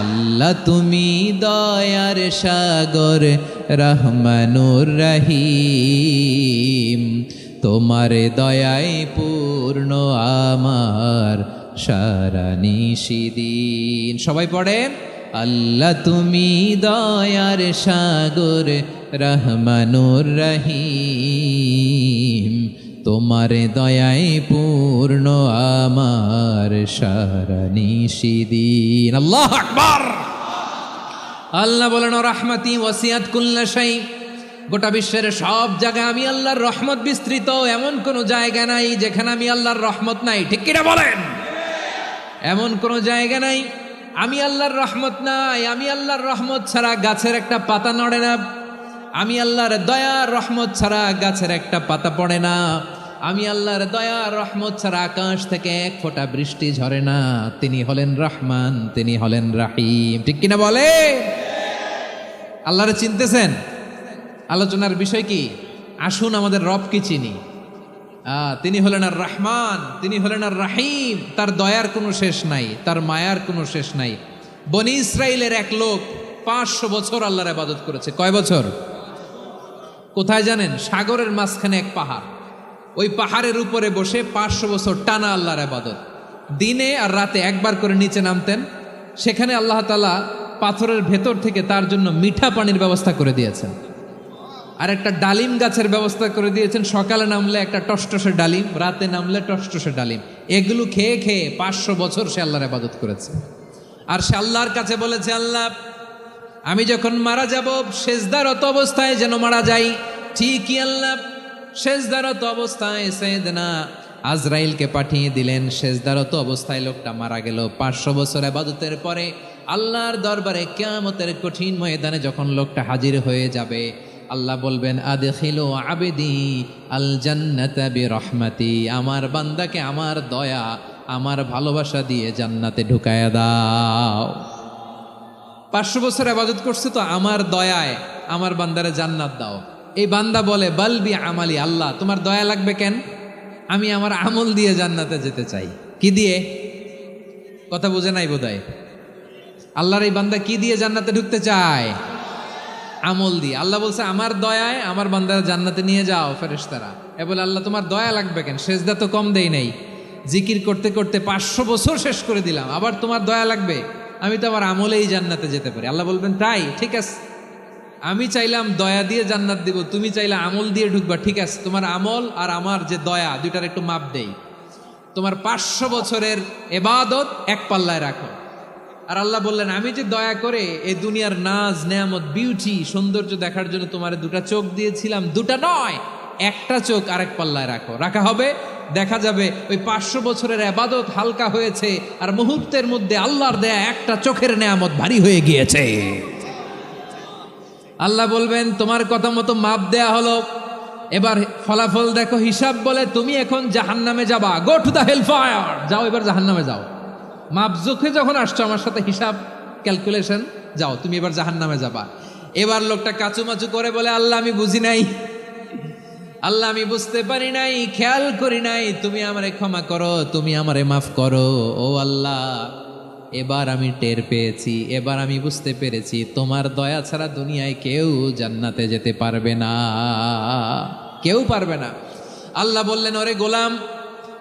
আল্লাহ তুমি দয়ার সাগর, রহমানুর রহিম, তোমার দয়ায় পূর্ণ আমার সারা নিশিদিন। সবাই পড়েন, আল্লাহ তুমি দয়ার সাগর, রহমানুর রহিম, তোমার দয়ায় পূর্ণ আমার সারা নিশিদিন। আল্লাহু আকবার। আল্লাহ বলেন, রাহমাতি ওয়াসিআত কুল্লা শাই, গোটা বিশ্বের সব জায়গায় আমি আল্লাহর রহমত বিস্তৃত, এমন কোন জায়গা নাই যেখানে আমি আল্লাহর রহমত নাই। ঠিক কিনা বলেন? এমন কোন জায়গা নাই আমি আল্লাহর রহমত নাই। আমি আল্লাহর রহমত ছাড়া গাছের একটা পাতা নড়ে না, আমি আল্লাহর দয়ার রহমত ছাড়া গাছের একটা পাতা পড়ে না, আমি আল্লাহর দয়ার রহমত ছাড়া আকাশ থেকে 1 ফোঁটা বৃষ্টি ঝরে না। তিনি হলেন রহমান, তিনি হলেন রাহিম। ঠিক কিনা বলে? আল্লাহরে চিনতেছেন? আলোচনার বিষয় কি? আসুন আমাদের রব কি চিনি। তিনি হলেন আর রহমান, তিনি হলেন আর রাহিম। তার দয়ার কোনো শেষ নাই, তার মায়ার কোনো শেষ নাই। বনি ইসরাইলের এক লোক 500 বছর আল্লাহর ইবাদত করেছে। কয় বছর? কোথায় জানেন? সাগরের মাঝখানে এক পাহাড়, ওই পাহাড়ের উপরে বসে 500 বছর টানা আল্লাহর ইবাদত। দিনে আর রাতে একবার করে নিচে নামতেন। সেখানে আল্লাহ তাআলা পাথরের ভেতর থেকে তার জন্য মিঠা পানির ব্যবস্থা করে দিয়েছেন, আর একটা ডালিম গাছের ব্যবস্থা করে দিয়েছেন। সকালে নামলে একটা টসটসে ডালিম, রাতে নামলে টসটসে ডালিম। এগুলো খেয়ে খেয়ে 500 বছর সে আল্লাহর ইবাদত করেছে। আর সে আল্লাহর কাছে বলেছে, আল্লাহ আমি যখন মারা যাব সেজদারত অবস্থায় যেন মারা যাই। ঠিকই আল্লাহ সেজদারত অবস্থায় সাইয়েদনা আজরাইলকে পাঠিয়ে দিলেন। সেজদারত অবস্থায় লোকটা মারা গেল। 500 বছর ইবাদতের পরে আল্লাহর দরবারে কিয়ামতের কঠিন ময়দানে যখন লোকটা হাজির হয়ে যাবে, আল্লাহ বলবেন, আদখিলু আবদি আল জান্নাতা বিরহমাতি, আমার বান্দাকে আমার দয়া, আমার ভালোবাসা দিয়ে জান্নাতে ঢুকায়া দাও। 500 বছর ইবাদত করছে তো আমার দয়ায় আমার বান্দারে জান্নাত দাও। এই বান্দা বলে, বালবি আমালি, আল্লাহ তোমার দয়া লাগবে কেন? আমি আমার আমল দিয়ে জান্নাতে যেতে চাই। কি দিয়ে? কথা বুঝে নাই বোধহয়। আল্লাহর এই বান্দা কি দিয়ে জান্নাতে ঢুকতে চায়? আমল দিয়ে। আল্লাহ বলছে, আমার দয়ায় আমার বান্দারা জান্নাতে নিয়ে যাও ফেরেশতারা। এ বলে, আল্লাহ তোমার দয়া লাগবে কেন? সেজদা তো কম দেই নাই, জিকির করতে করতে 500 বছর শেষ করে দিলাম, আবার তোমার দয়া লাগবে? আমি তো আমার আমলেই জান্নাতে যেতে পারি। আল্লাহ বলবেন, তাই ঠিক আছে, আমি চাইলাম দয়া দিয়ে জান্নাত দিব, তুমি চাইলে আমল দিয়ে ঢুকবা। ঠিক আছে, তোমার আমল আর আমার যে দয়া, দুইটার একটু মাপ দেই। তোমার 500 বছরের ইবাদত এক পাল্লায় রাখো। আর আল্লাহ বললেন, আমি যে দয়া করে এই দুনিয়ার নাজ নেয়ামত বিউটি সৌন্দর্য দেখার জন্য তোমার 2টা চোখ দিয়েছিলাম, 2টা নয়, একটা চোখ আরেক পাল্লায় রাখো। রাখা হবে, দেখা যাবে ওই 500 বছরের ইবাদত হালকা হয়েছে, আর মুহূর্তের মধ্যে আল্লাহর দেয়া একটা চোখের নেয়ামত ভারী হয়ে গিয়েছে। আল্লাহ বলবেন, তোমার কথা মতো মাপ দেয়া হলো, এবার ফলাফল দেখো। হিসাব বলে, তুমি এখন জাহান্নামে যাবা, go to the hell fire, যাও এবার জাহান্নামে যাও। মাপ জোখে যখন আসছো আমার সাথে হিসাব ক্যালকুলেশন, যাও তুমি এবার জাহান্নামে যাবা। এবার লোকটা কাচুমাচু করে বলে, আল্লাহ আমি বুঝি নাই, আল্লাহ আমি বুঝতে পারি নাই, খেয়াল করি নাই, তুমি আমারে ক্ষমা করো, তুমি আমারে মাফ করো। ও আল্লাহ, এবার আমি টের পেয়েছি, এবার আমি বুঝতে পেরেছি, তোমার দয়া ছাড়া দুনিয়ায় কেউ জান্নাতে যেতে পারবে না, কেউ পারবে না। আল্লাহ বললেন, ওরে গোলাম,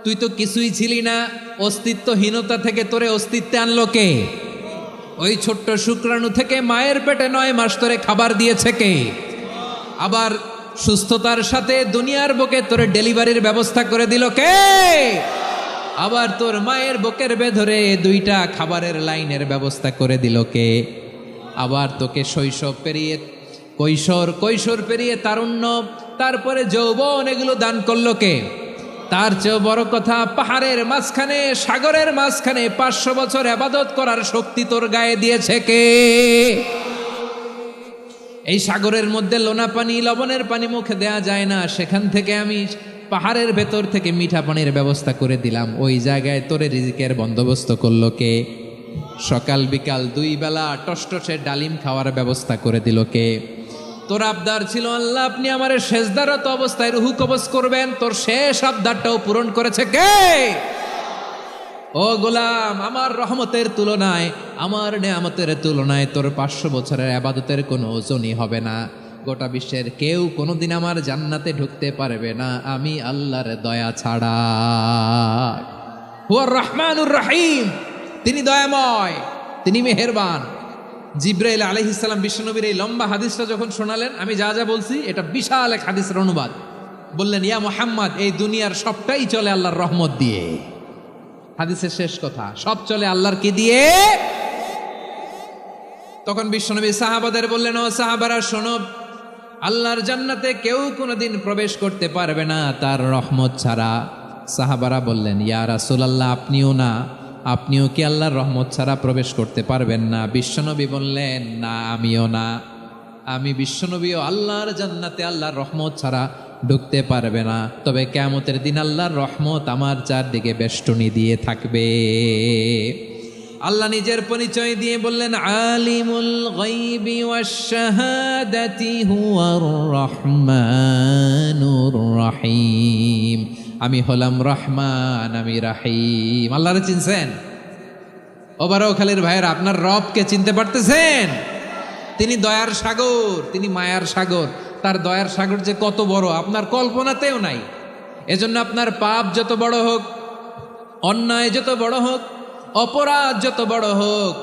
তুই তো কিছুই ছিলি না, অস্তিত্বহীনতা থেকে তোরে অস্তিত্বে আনলো কে? ওই ছোট্ট শুক্রাণু থেকে মায়ের পেটে 9 মাস তোরে খাবার দিয়েছে কে? আবার সুস্থতার সাথে দুনিয়ার বুকে তোর ডেলিভারির ব্যবস্থা করে দিল কে? আবার তোর মায়ের বুকের ভেতরে 2টা খাবারের লাইনের ব্যবস্থা করে দিল কে? আবার তোকে শৈশব পেরিয়ে কৈশোর পেরিয়ে তারুণ্য, তারপরে যৌবন, এগুলো দান করলো কে? তার চেয়েও বড় কথা, পাহাড়ের মাঝখানে, সাগরের মাঝখানে 500 বছর ইবাদত করার শক্তি তোর গায়ে দিয়েছে কে? এই সাগরের মধ্যে লোনা পানি, লবণের পানি মুখে দেয়া যায় না, সেখান থেকে আমি পাহাড়ের ভেতর থেকে মিঠা পানির ব্যবস্থা করে দিলাম। ওই জায়গায় তোরে রিজিকের বন্দোবস্ত করলো কে? সকাল বিকাল 2 বেলা টসটসে ডালিম খাওয়ার ব্যবস্থা করে দিল কে? তোর আবদার ছিল আল্লাহ আপনি আমার সেজদারত অবস্থায় রুহু কবজ করবেন, তোর শেষ আবদারটাও পূরণ করেছে কে? ও গোলাম, আমার রহমতের তুলনায়, আমার নেয়ামতের তুলনায় তোর 500 বছরের ইবাদতের কোনো ওজনই হবে না। গোটা বিশ্বের কেউ কোনোদিন আমার জান্নাতে ঢুকতে পারবে না আমি আল্লাহর দয়া ছাড়া। হুয়ার রহমানুর রহিম, তিনি দয়াময়, তিনি মেহেরবান। জিব্রাইল আলাইহিস সালাম বিশ্বনবীর এই লম্বা হাদিসটা যখন শোনালেন, আমি যা যা বলছি এটা বিশাল এক হাদিসের অনুবাদ। বললেন, ইয়া মুহাম্মদ, এই দুনিয়ার সবটাই চলে আল্লাহর রহমত দিয়ে। হাদিসের শেষ কথা, সব চলে আল্লাহর কি দিয়ে? তখন বিশ্বনবী সাহাবাদের বললেন, ও সাহাবারা শোনো, আল্লাহর জান্নাতে কেউ কোনোদিন প্রবেশ করতে পারবে না তার রহমত ছাড়া। সাহাবারা বললেন, ইয়া রাসূলুল্লাহ, আপনিও কি আল্লাহর রহমত ছাড়া প্রবেশ করতে পারবেন না? বিশ্বনবী বললেন, না, আমিও না। আমি বিশ্বনবীও আল্লাহর জান্নাতে আল্লাহর রহমত ছাড়া ঢুকতে পারবে না। তবে কিয়ামতের দিন আল্লাহর রহমত আমার চারদিকে বেষ্টনী দিয়ে থাকবে। আল্লাহ নিজের পরিচয় দিয়ে বললেন, আলিমুল গায়বি ওয়াশ শাহাদাতি হুয়ার রহমানুর রহিম। আমি হলাম রহমান, আমি রাহিম। আল্লাহরে চিনছেন? ওবারখালীর ভাইয়েরা, আপনার রবকে চিনতে পারতেছেন? তিনি দয়ার সাগর, তিনি মায়ার সাগর। তার দয়ার সাগর যে কত বড় আপনার কল্পনাতেও নাই। এজন্য আপনার পাপ যত বড় হোক, অন্যায় যত বড় হোক, অপরাধ যত বড় হোক,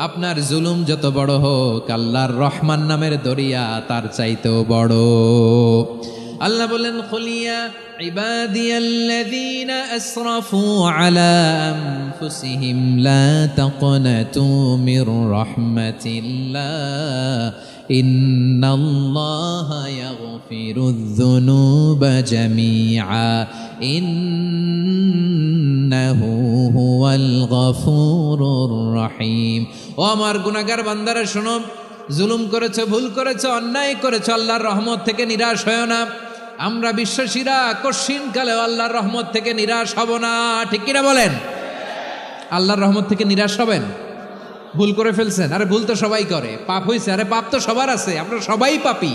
আপনার জুলুম যত বড় হোক, আল্লাহর রহমান নামের দরিয়া তার চাইতেও বড়। আল্লাহ বলেন, খুলিয়া ইবাদিয়াল্লাযীনা আসরাফু আলা আনফুসিহিম লা তাকনাতু মির রাহমাতিল্লাহ ইন্নাল্লাহা ইয়াগফিরুয যুনুবা জামিআ ইন্নাহু হুয়াল গফুরুর রহিম। ও আমার গুনাহগার বান্দারা শোনো, জুলুম করেছো, ভুল করেছো, অন্যায় করেছো, আল্লাহর রহমত থেকে নিরাশ হয়ো না। আমরা বিশ্বাসীরা কঠিনকালেও আল্লাহর রহমত থেকে নিরাশ হব না। ঠিক কিনা বলেন? আল্লাহর রহমত থেকে নিরাশ হবেন? ভুল করে ফেলছেন, আরে ভুল তো সবাই করে। পাপ হয়েছে, আরে পাপ তো সবার আছে। আমরা সবাই পাপী,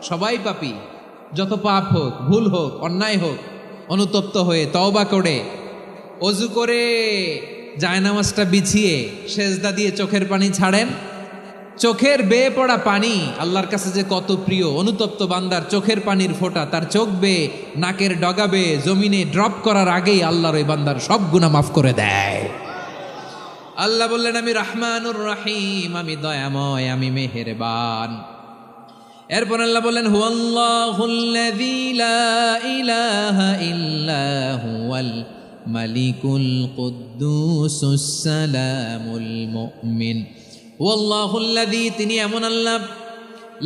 সবাই পাপী। যত পাপ হোক, ভুল হোক, অন্যায় হোক, অনুতপ্ত হয়ে তওবা করে, অজু করে, জায়নামাজটা বিছিয়ে সেজদা দিয়ে চোখের পানি ছাড়েন। চোখের বেয়ে পড়া পানি আল্লাহর কাছে যে কত প্রিয়। অনুতপ্ত বান্দার চোখের পানির ফোঁটা তার চোখ বেয়ে, নাকের ডগা বেয়ে জমিনে ড্রপ করার আগেই আল্লাহর ওই বান্দার সব গুনাহ মাফ করে দেয়। আল্লাহ বললেন, আমি রহমানুর রহিম, আমি দয়াময়, আমি মেহেরবান। এরপর আল্লাহ বললেন, হুয়াল্লাহুল্লাযী লা ইলাহা ইল্লা হুয়াল মালিকুল কুদ্দুসুস সালামুল মুমিন। ওয়াল্লাহুল্লাযী, তিনি এমন আল্লাহ,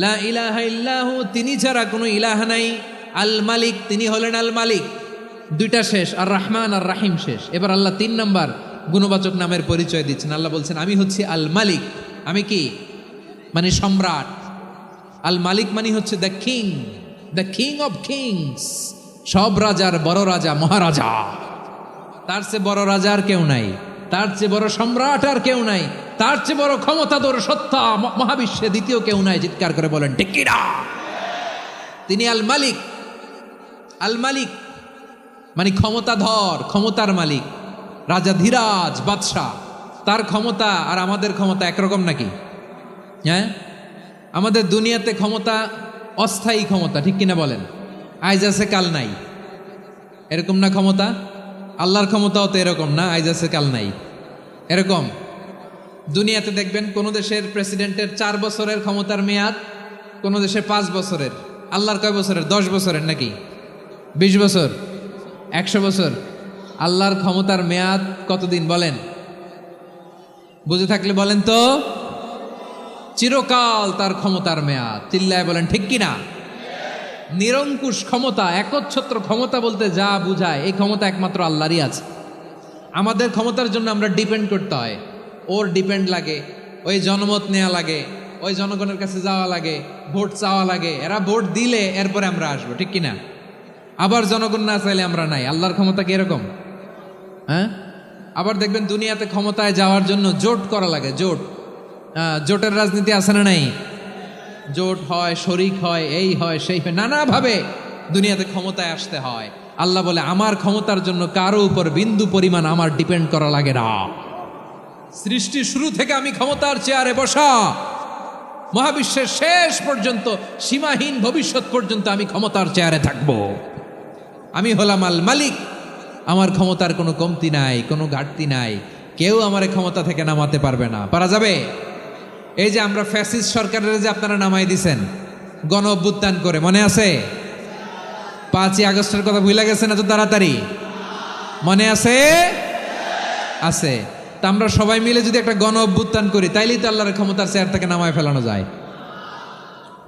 লা ইলাহা ইল্লাহু, তিনি ছাড়া কোনো ইলাহ নাই। আল মালিক, তিনি হলেন আল মালিক। 2টা শেষ, আর রহমান আর রাহিম শেষ। এবার আল্লাহ 3 নাম্বার গুণবাচক নামের পরিচয় দিচ্ছেন। আল্লাহ বলছেন, আমি হচ্ছি আল মালিক। আমি কি? মানে সম্রাট। আল মালিক মানে হচ্ছে the king, the king of kings. সব রাজার বড় রাজা, মহারাজা। তার চেয়ে বড় রাজা আর কেউ নাই, তার চেয়ে বড় সম্রাট আর কেউ নাই, তার চেয়ে বড় ক্ষমতাধর সত্তা মহাবিশ্বে দ্বিতীয় কেউ নাই। চিৎকার করে বলেন ঠিক কিনা? তিনি আল মালিক। আল মালিক মানে ক্ষমতাধর, ক্ষমতার মালিক, রাজা ধীরাজ বাদশাহ। তার ক্ষমতা আর আমাদের ক্ষমতা একরকম নাকি? হ্যাঁ, আমাদের দুনিয়াতে ক্ষমতা অস্থায়ী ক্ষমতা, ঠিক কিনা বলেন? আইজ আছে কাল নাই, এরকম না ক্ষমতা? আল্লাহর ক্ষমতাও তো এরকম না, আইজ আছে কাল নাই এরকম। দুনিয়াতে দেখবেন কোন দেশের প্রেসিডেন্টের 4 বছরের ক্ষমতার মেয়াদ, কোন দেশে 5 বছরের, আল্লাহর কয় বছরের? 10 বছরের নাকি 20 বছর 100 বছর? আল্লাহর ক্ষমতার মেয়াদ কতদিন বলেন? বুঝে থাকলে বলেন তো। চিরকাল তার ক্ষমতার মেয়াদ। চিল্লায় বলেন ঠিক কিনা? নিরঙ্কুশ ক্ষমতা, একচ্ছত্র ক্ষমতা বলতে যা বুঝায়, এই ক্ষমতা একমাত্র আল্লাহরই আছে। আমাদের ক্ষমতার জন্য আমরা ডিপেন্ড করতে হয়, ওর ডিপেন্ড লাগে, ওই জনমত নেওয়া লাগে, ওই জনগণের কাছে যাওয়া লাগে, ভোট চাওয়া লাগে, এরা ভোট দিলে এরপরে আমরা আসবো, ঠিক কিনা? আবার জনগণ না চাইলে আমরা নাই। আল্লাহর ক্ষমতা কি এরকম? হ্যাঁ, আবার দেখবেন দুনিয়াতে ক্ষমতায় যাওয়ার জন্য জোট করা লাগে। জোটের রাজনীতি আছে না নাই? জোট হয়, শরিক হয়, এই হয় সেই হয়, নানাভাবে দুনিয়াতে ক্ষমতায় আসতে হয়। আল্লাহ বলে আমার ক্ষমতার জন্য কারো উপর বিন্দু পরিমাণ আমার ডিপেন্ড করা লাগে না। সৃষ্টি শুরু থেকে আমি ক্ষমতার চেয়ারে বসা, মহাবিশ্বের শেষ পর্যন্ত, সীমাহীন ভবিষ্যৎ পর্যন্ত আমি ক্ষমতার চেয়ারে থাকব। আমি হলাম আল মালিক। আমার ক্ষমতার কোনো কমতি নাই, কোনো ঘাটতি নাই। কেউ আমার ক্ষমতা থেকে নামাতে পারবে না। পারা যাবে? এই যে আমরা ফ্যাসিস্ট সরকারের যে আপনারা নামাই দিছেন গণ অভ্যুত্থান করে, মনে আছে? 5ই আগস্টের কথা ভুলে গেছেন এত তাড়াতাড়ি? মনে আছে? আছে। তা আমরা সবাই মিলে যদি একটা গণ অভ্যুত্থান করি, তাইলেই তো আল্লাহর ক্ষমতার চেয়ার থেকে নামায় ফেলানো যায়।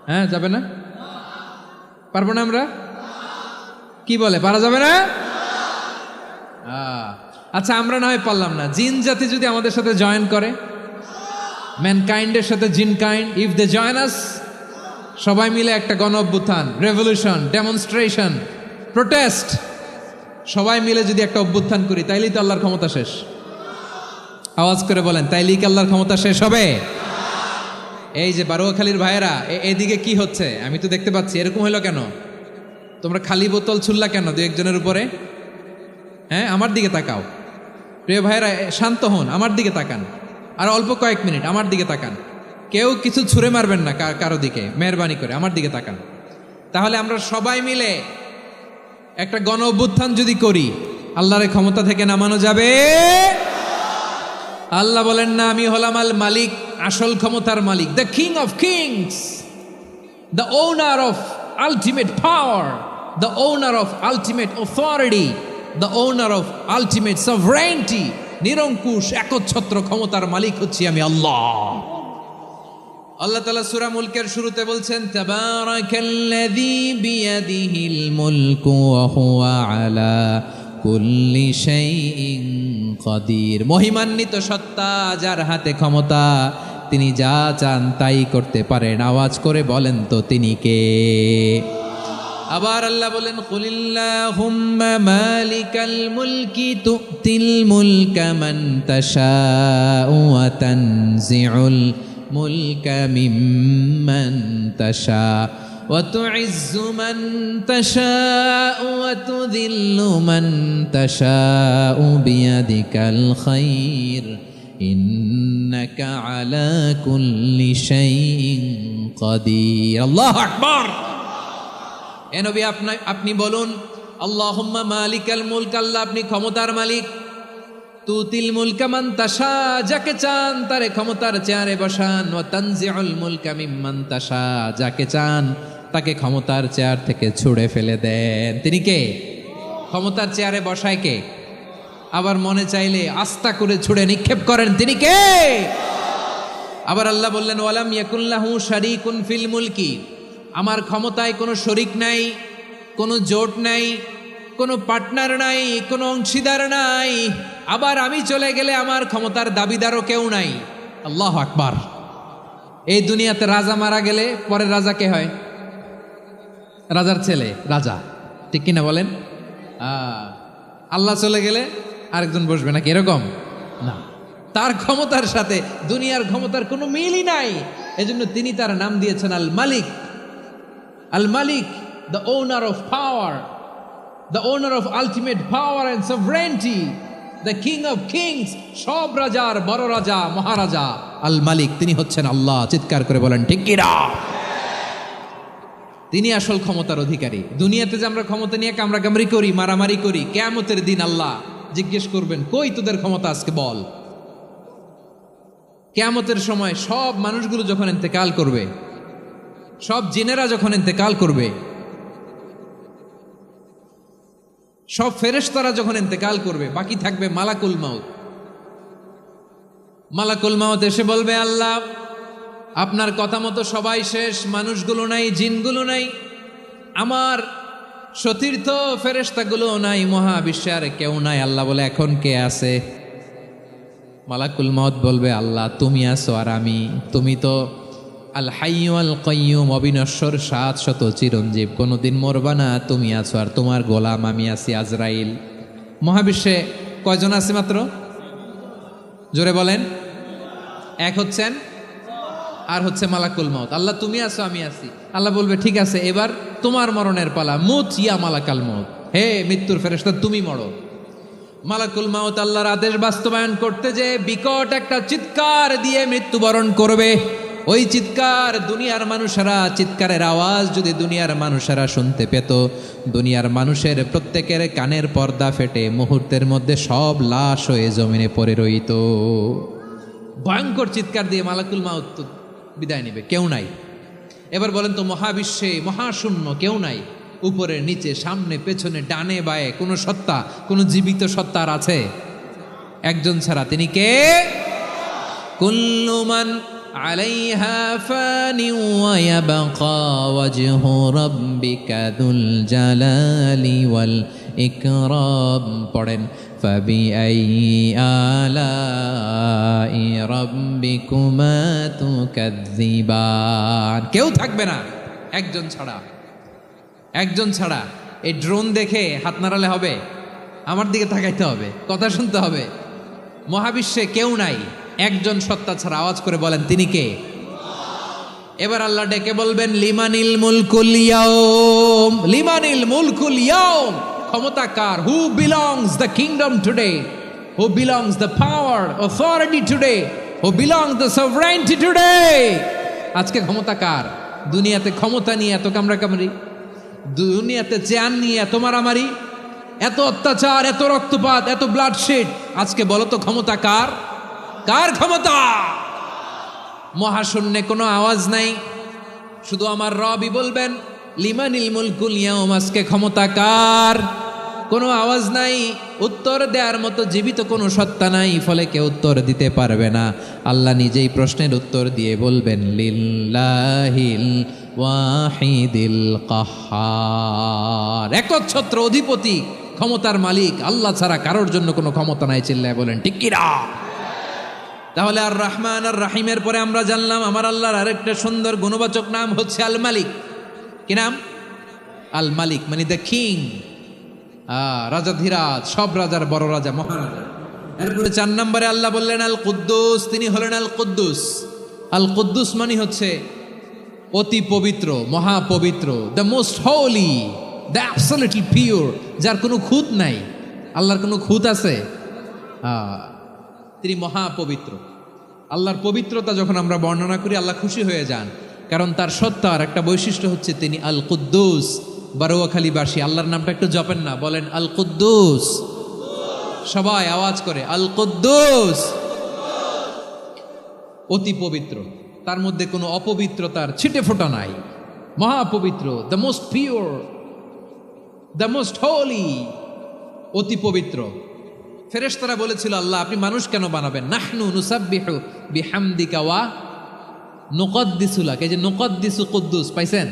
হ্যাঁ, যাবে না? পারবো না আমরা? কি বলে, পারা যাবে না? আচ্ছা, আমরা না হয় পারলাম না, জিন জাতি যদি আমাদের সাথে জয়েন করে, ম্যানকাইন্ডের সাথে জিনকাইন্ড, ইফ দে জয়েন আস, সবাই মিলে একটা গণ অভ্যুত্থান, রেভলিউশন, ডেমনস্ট্রেশন, প্রোটেস্ট, সবাই মিলে যদি একটা অভ্যুত্থান করি, তাইলেই তো আল্লাহর ক্ষমতা শেষ। আওয়াজ করে বলেন, তাইলেই কি আল্লাহর ক্ষমতা শেষ হবে? এই যে বারোয়াখালীর ভাইয়েরা, এদিকে কি হচ্ছে আমি তো দেখতে পাচ্ছি, এরকম হলো কেন? তোমরা খালি বোতল ছুড়লা কেন দু একজনের উপরে? হ্যাঁ, আমার দিকে তাকাও। প্রিয় ভাইয়েরা, শান্ত হন, আমার দিকে তাকান, আর অল্প কয়েক মিনিট আমার দিকে তাকান। কেউ কিছু ছুঁড়ে মারবেন না কারো দিকে, মেহরবানি করে আমার দিকে তাকান। তাহলে আমরা সবাই মিলে একটা গণ অভ্যুত্থান যদি করি, আল্লাহর ক্ষমতা থেকে নামানো যাবে? আল্লাহ বলেন না, আমি হলাম আল মালিক, আসল ক্ষমতার মালিক, the king of kings, the owner of ultimate power, the owner of ultimate authority, the owner of ultimate sovereignty. নিরঙ্কুশ একচ্ছত্র ক্ষমতার মালিক হচ্ছি আমি আল্লাহ। আল্লাহ তাআলা সূরা মুলকের শুরুতে বলছেন, তাবারাকাল্লাযী বিয়াদিহিল মুলকু ওয়া হুয়া আলা কুল্লি শাইইন কাদির। মহিমান্বিত সত্তা, যার হাতে ক্ষমতা, তিনি যা চান তাই করতে পারেন। আওয়াজ করে বলেন তো তিনি কে? আবার আল্লাহ বলেন, কুলিল্লাহুম্মা মালিকাল মুলকি তুতিল মুলকা মান তাশাউ ওয়া তানজিউল মুলকা মিম্মান তাশা ওয়া তুইজ্জু মান তাশাউ ওয়া তুযিল্লু মান তাশাউ বিয়াদিকাল খায়র ইন্নাকা আলা কুল্লি শাইইন কাদির। আল্লাহু আকবার। এ নবী, আপনি বলুন, আল্লাহুম্মা মালিকাল মুলক, আল্লাহ আপনি ক্ষমতার মালিক। তুতিল মুলকা মান তাশা, যাকে চান তারে ক্ষমতার চেয়ারে বসান। ওয়া তানজিউল মুলকা মিম্মান তাশা, যাকে চান তাকে ক্ষমতার চেয়ার থেকে ছুঁড়ে ফেলে দেন। তিনি কে? ক্ষমতার চেয়ারে বসায় কে? আবার মনে চাইলে আস্থা করে ছুঁড়ে নিক্ষেপ করেন, তিনি কে? আবার আল্লাহ বললেন, ওয়ালাম ইয়াকুল্লাহু শারীকুন ফিল মুলকি, আমার ক্ষমতায় কোনো শরিক নাই, কোনো জোট নাই, কোনো পার্টনার নাই, কোনো অংশীদার নাই। আবার আমি চলে গেলে আমার ক্ষমতার দাবিদারও কেউ নাই। আল্লাহু আকবার। এই দুনিয়াতে রাজা মারা গেলে পরের রাজা কে হয়? রাজার ছেলে রাজা, ঠিক কিনা বলেন? আল্লাহ চলে গেলে আরেকজন বসবে নাকি? এরকম না, তার ক্ষমতার সাথে দুনিয়ার ক্ষমতার কোনো মিলই নাই। এজন্য তিনি তার নাম দিয়েছেন আল মালিক। আল মালিক, the owner of power, the owner of ultimate power and sovereignty, the king of kings, সব রাজার বড় রাজা, মহারাজা আল মালিক, তিনি হচ্ছেন আল্লাহ। চিৎকার করে বলেন ঠিক কি না? তিনি আসল ক্ষমতার অধিকারী। দুনিয়াতে যে আমরা ক্ষমতা নিয়ে কামড়াকামড়ি করি, মারামারি করি, কিয়ামতের দিন আল্লাহ জিজ্ঞেস করবেন, কই তোদের ক্ষমতা আজকে বল। কিয়ামতের সময় সব মানুষগুলো যখন ইন্তেকাল করবে, সব জিনেরা যখন ইন্তেকাল করবে, সব ফেরেশতারা যখন ইন্তেকাল করবে, বাকি থাকবে মালাকুল মাউত। মালাকুল মাউত এসে বলবে, আল্লাহ আপনার কথা মতো সবাই শেষ, মানুষগুলো নাই, জিনগুলো নাই, আমার সতীর্থ ফেরেশতাগুলো নাই, মহাবিশ্বে আর কেউ নাই। আল্লাহ বলে, এখন কে আছে? মালাকুল মাউত বলবে, আল্লাহ তুমি আছো আর আমি। তুমি তো আল হাইয়্যু আল কাইয়্যুম, অবিনশ্বর, শাশ্বত, চিরঞ্জীব, কোনোদিন মরবা না, তুমি আছো আর তোমার গোলাম আমি আছি আজরাইল। মহাবিশ্বে কয়জন আছে মাত্র? জোরে বলেন। এক হচ্ছেন আর হচ্ছে মালাকুল মাউত। আল্লাহ তুমি আছো আমি আছি। আল্লাহ বলবে, ঠিক আছে, এবার তোমার মরণের পালা, মুত ইয়া মালাকাল মাউত, হে মৃত্যুর ফেরেশতা তুমি মরো। মালাকুল মাউত আল্লাহর আদেশ বাস্তবায়ন করতে যে বিকট একটা চিৎকার দিয়ে মৃত্যুবরণ করবে। ওই চিৎকার দুনিয়ার মানুষেরা, চিৎকারের আওয়াজ যদি দুনিয়ার মানুষেরা শুনতে পেত, দুনিয়ার মানুষের প্রত্যেকের কানের পর্দা ফেটে মুহূর্তের মধ্যে সব লাশ হয়ে জমিনে পড়ে রইত। ভয়ঙ্কর চিৎকার দিয়ে মালাকুল মাউত বিদায় নেবে, কেউ নাই। এবার বলেন তো, মহাবিশ্বে মহাশূন্য, কেউ নাই, উপরে নিচে সামনে পেছনে ডানে বায়ে কোনো সত্তা, কোনো জীবিত সত্তার আছে? একজন ছাড়া, তিনি কে? কুল্লু মান আলাইহা ফানি ওয়া ইয়াবকা ওয়াজহু রাব্বিকা যুল জালালি ওয়াল ইকরাম। পড়েন, ফাবিআইয়ি আলাই রাব্বিকুমা তুকাযযিবান। কেউ থাকবে না একজন ছাড়া, একজন ছাড়া। এই ড্রোন দেখে হাত নাড়ালে হবে? আমার দিকে তাকাইতে হবে, কথা শুনতে হবে। মহাবিশ্বে কেউ নাই, একজন সত্তা ছাড়া। আওয়াজ করে বলেন, তিনি কে? এবার আল্লাহ ডেকে বলবেন, লিমানিল মুলকুল ইয়াউম, লিমানিল মুলকুল ইয়াউম। ক্ষমতা কার? Who belongs the kingdom today, who belongs the power authority today, who belongs the sovereignty today. আজকে ক্ষমতা কার? দুনিয়াতে ক্ষমতা নিয়ে এত কামড়াকামড়ি, দুনিয়াতে চেয়ার নিয়ে এত মারামারি, এত অত্যাচার, এত রক্তপাত, এত ব্লাডশেড। আজকে বলো তো ক্ষমতা কার? কার ক্ষমতা? মহাশূন্যে কোনো আওয়াজ নাই, শুধু আমার রবই বলবেন, লিমানিল মুলকুল ইয়াউম। আজকে ক্ষমতা কার? কোনো আওয়াজ নাই, উত্তর দেওয়ার মতো জীবিত কোনো সত্তা নাই, ফলে কেউ উত্তর দিতে পারবে না। আল্লাহ নিজেই প্রশ্নের উত্তর দিয়ে বলবেন, লিল্লাহিল ওয়াহিদিল কাহ্হার। একচ্ছত্র অধিপতি, ক্ষমতার মালিক আল্লাহ ছাড়া কারোর জন্য কোনো ক্ষমতা নাই। চিল্লায় বলেন ঠিক কিনা? তাহলে আর রহমান আর রাহিমের পরে আমরা জানলাম আমার আল্লাহর আরেকটা সুন্দর গুণবাচক নাম হচ্ছে আল মালিক। কি নাম? আল মালিক, মানে দ্য কিং, রাজাধিরাজ, সব রাজার বড় রাজা, মহারাজা। এরপরে 4 নম্বরে আল্লাহ বললেন আল কুদ্দুস, তিনি হলেন আল কুদ্দুস। আল কুদ্দুস মানে হচ্ছে অতি পবিত্র, মহাপবিত্র, the most holy, the absolutely pure, যার কোনো খুঁত নাই। আল্লাহর কোনো খুঁত আছে? তিনি মহাপবিত্র। আল্লাহর পবিত্রতা যখন আমরা বর্ণনা করি, আল্লাহ খুশি হয়ে যান, কারণ তার সত্তার একটা বৈশিষ্ট্য হচ্ছে তিনি আল কুদ্দুস। বারোয়াখালীবাসী আল্লাহর নামটা একটু জপেন না, বলেন আল কুদ্দুস। সবাই আওয়াজ করে আল কুদ্দুস। অতি পবিত্র, তার মধ্যে কোনো অপবিত্রতার ছিটে ফোঁটা নাই, মহাপবিত্র, the most pure, the most holy, অতি পবিত্র। ফেরেশতারা বলেছিল, আল্লাহ আপনি মানুষ কেন বানাবেন? নাহনু নুসাব্বিহু বিহামদিকা ওয়া নুকদ্দিসু লাক। এই যে নুকদ্দিসু কুদ্দুস পাইছেন?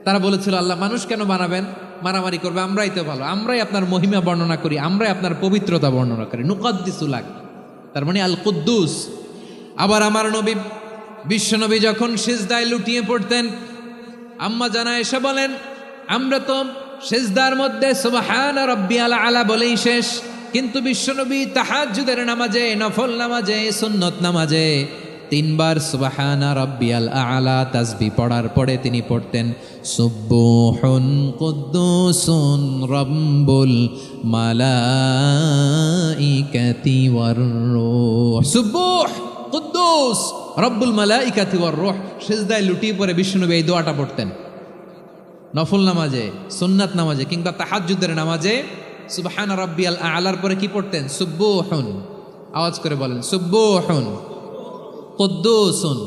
তারা বলেছিল, আল্লাহ মানুষ কেন বানাবেন? মারামারি করবে, আমরাই তো ভালো, আমরাই আপনার মহিমা বর্ণনা করি, আমরাই আপনার পবিত্রতা বর্ণনা করি। নুকদ্দিসু লাক, তার মানে আল কুদ্দুস। আবার আমার নবী, বিশ্বনবী যখন সিজদায় লুটিয়ে পড়তেন, আম্মা জানা এসে বলেন, আমরা তো সিজদার মধ্যে সুবহান রাব্বিয়াল আলা বলেই শেষ, কিন্তু বিশ্বনবী তাহাজ্জুদের নামাজে, নফল নামাজে, সুন্নত নামাজে 3 বার সুবহানা রাব্বিয়াল আলা তাসবিহ পড়ার পরে তিনি পড়তেন সুবহুন কুদ্দুসুন রাব্বুল মালাইকাতি ওয়ার রূহ। সুবহ কুদ্দুস রব্বুল মালাইকাতি ওয়ার রূহ। সিজদায় লুটিয়ে পড়ে বিশ্বনবী এই দোয়াটা পড়তেন। নফল নামাজে, সুন্নাত নামাজে কিংবা তাহাজ্জুদের নামাজে সুবহান রাব্বিয়াল আলার পরে কি পড়তেন? সুবহুন। আওয়াজ করে বলেন সুবহুন কুদ্দুসুন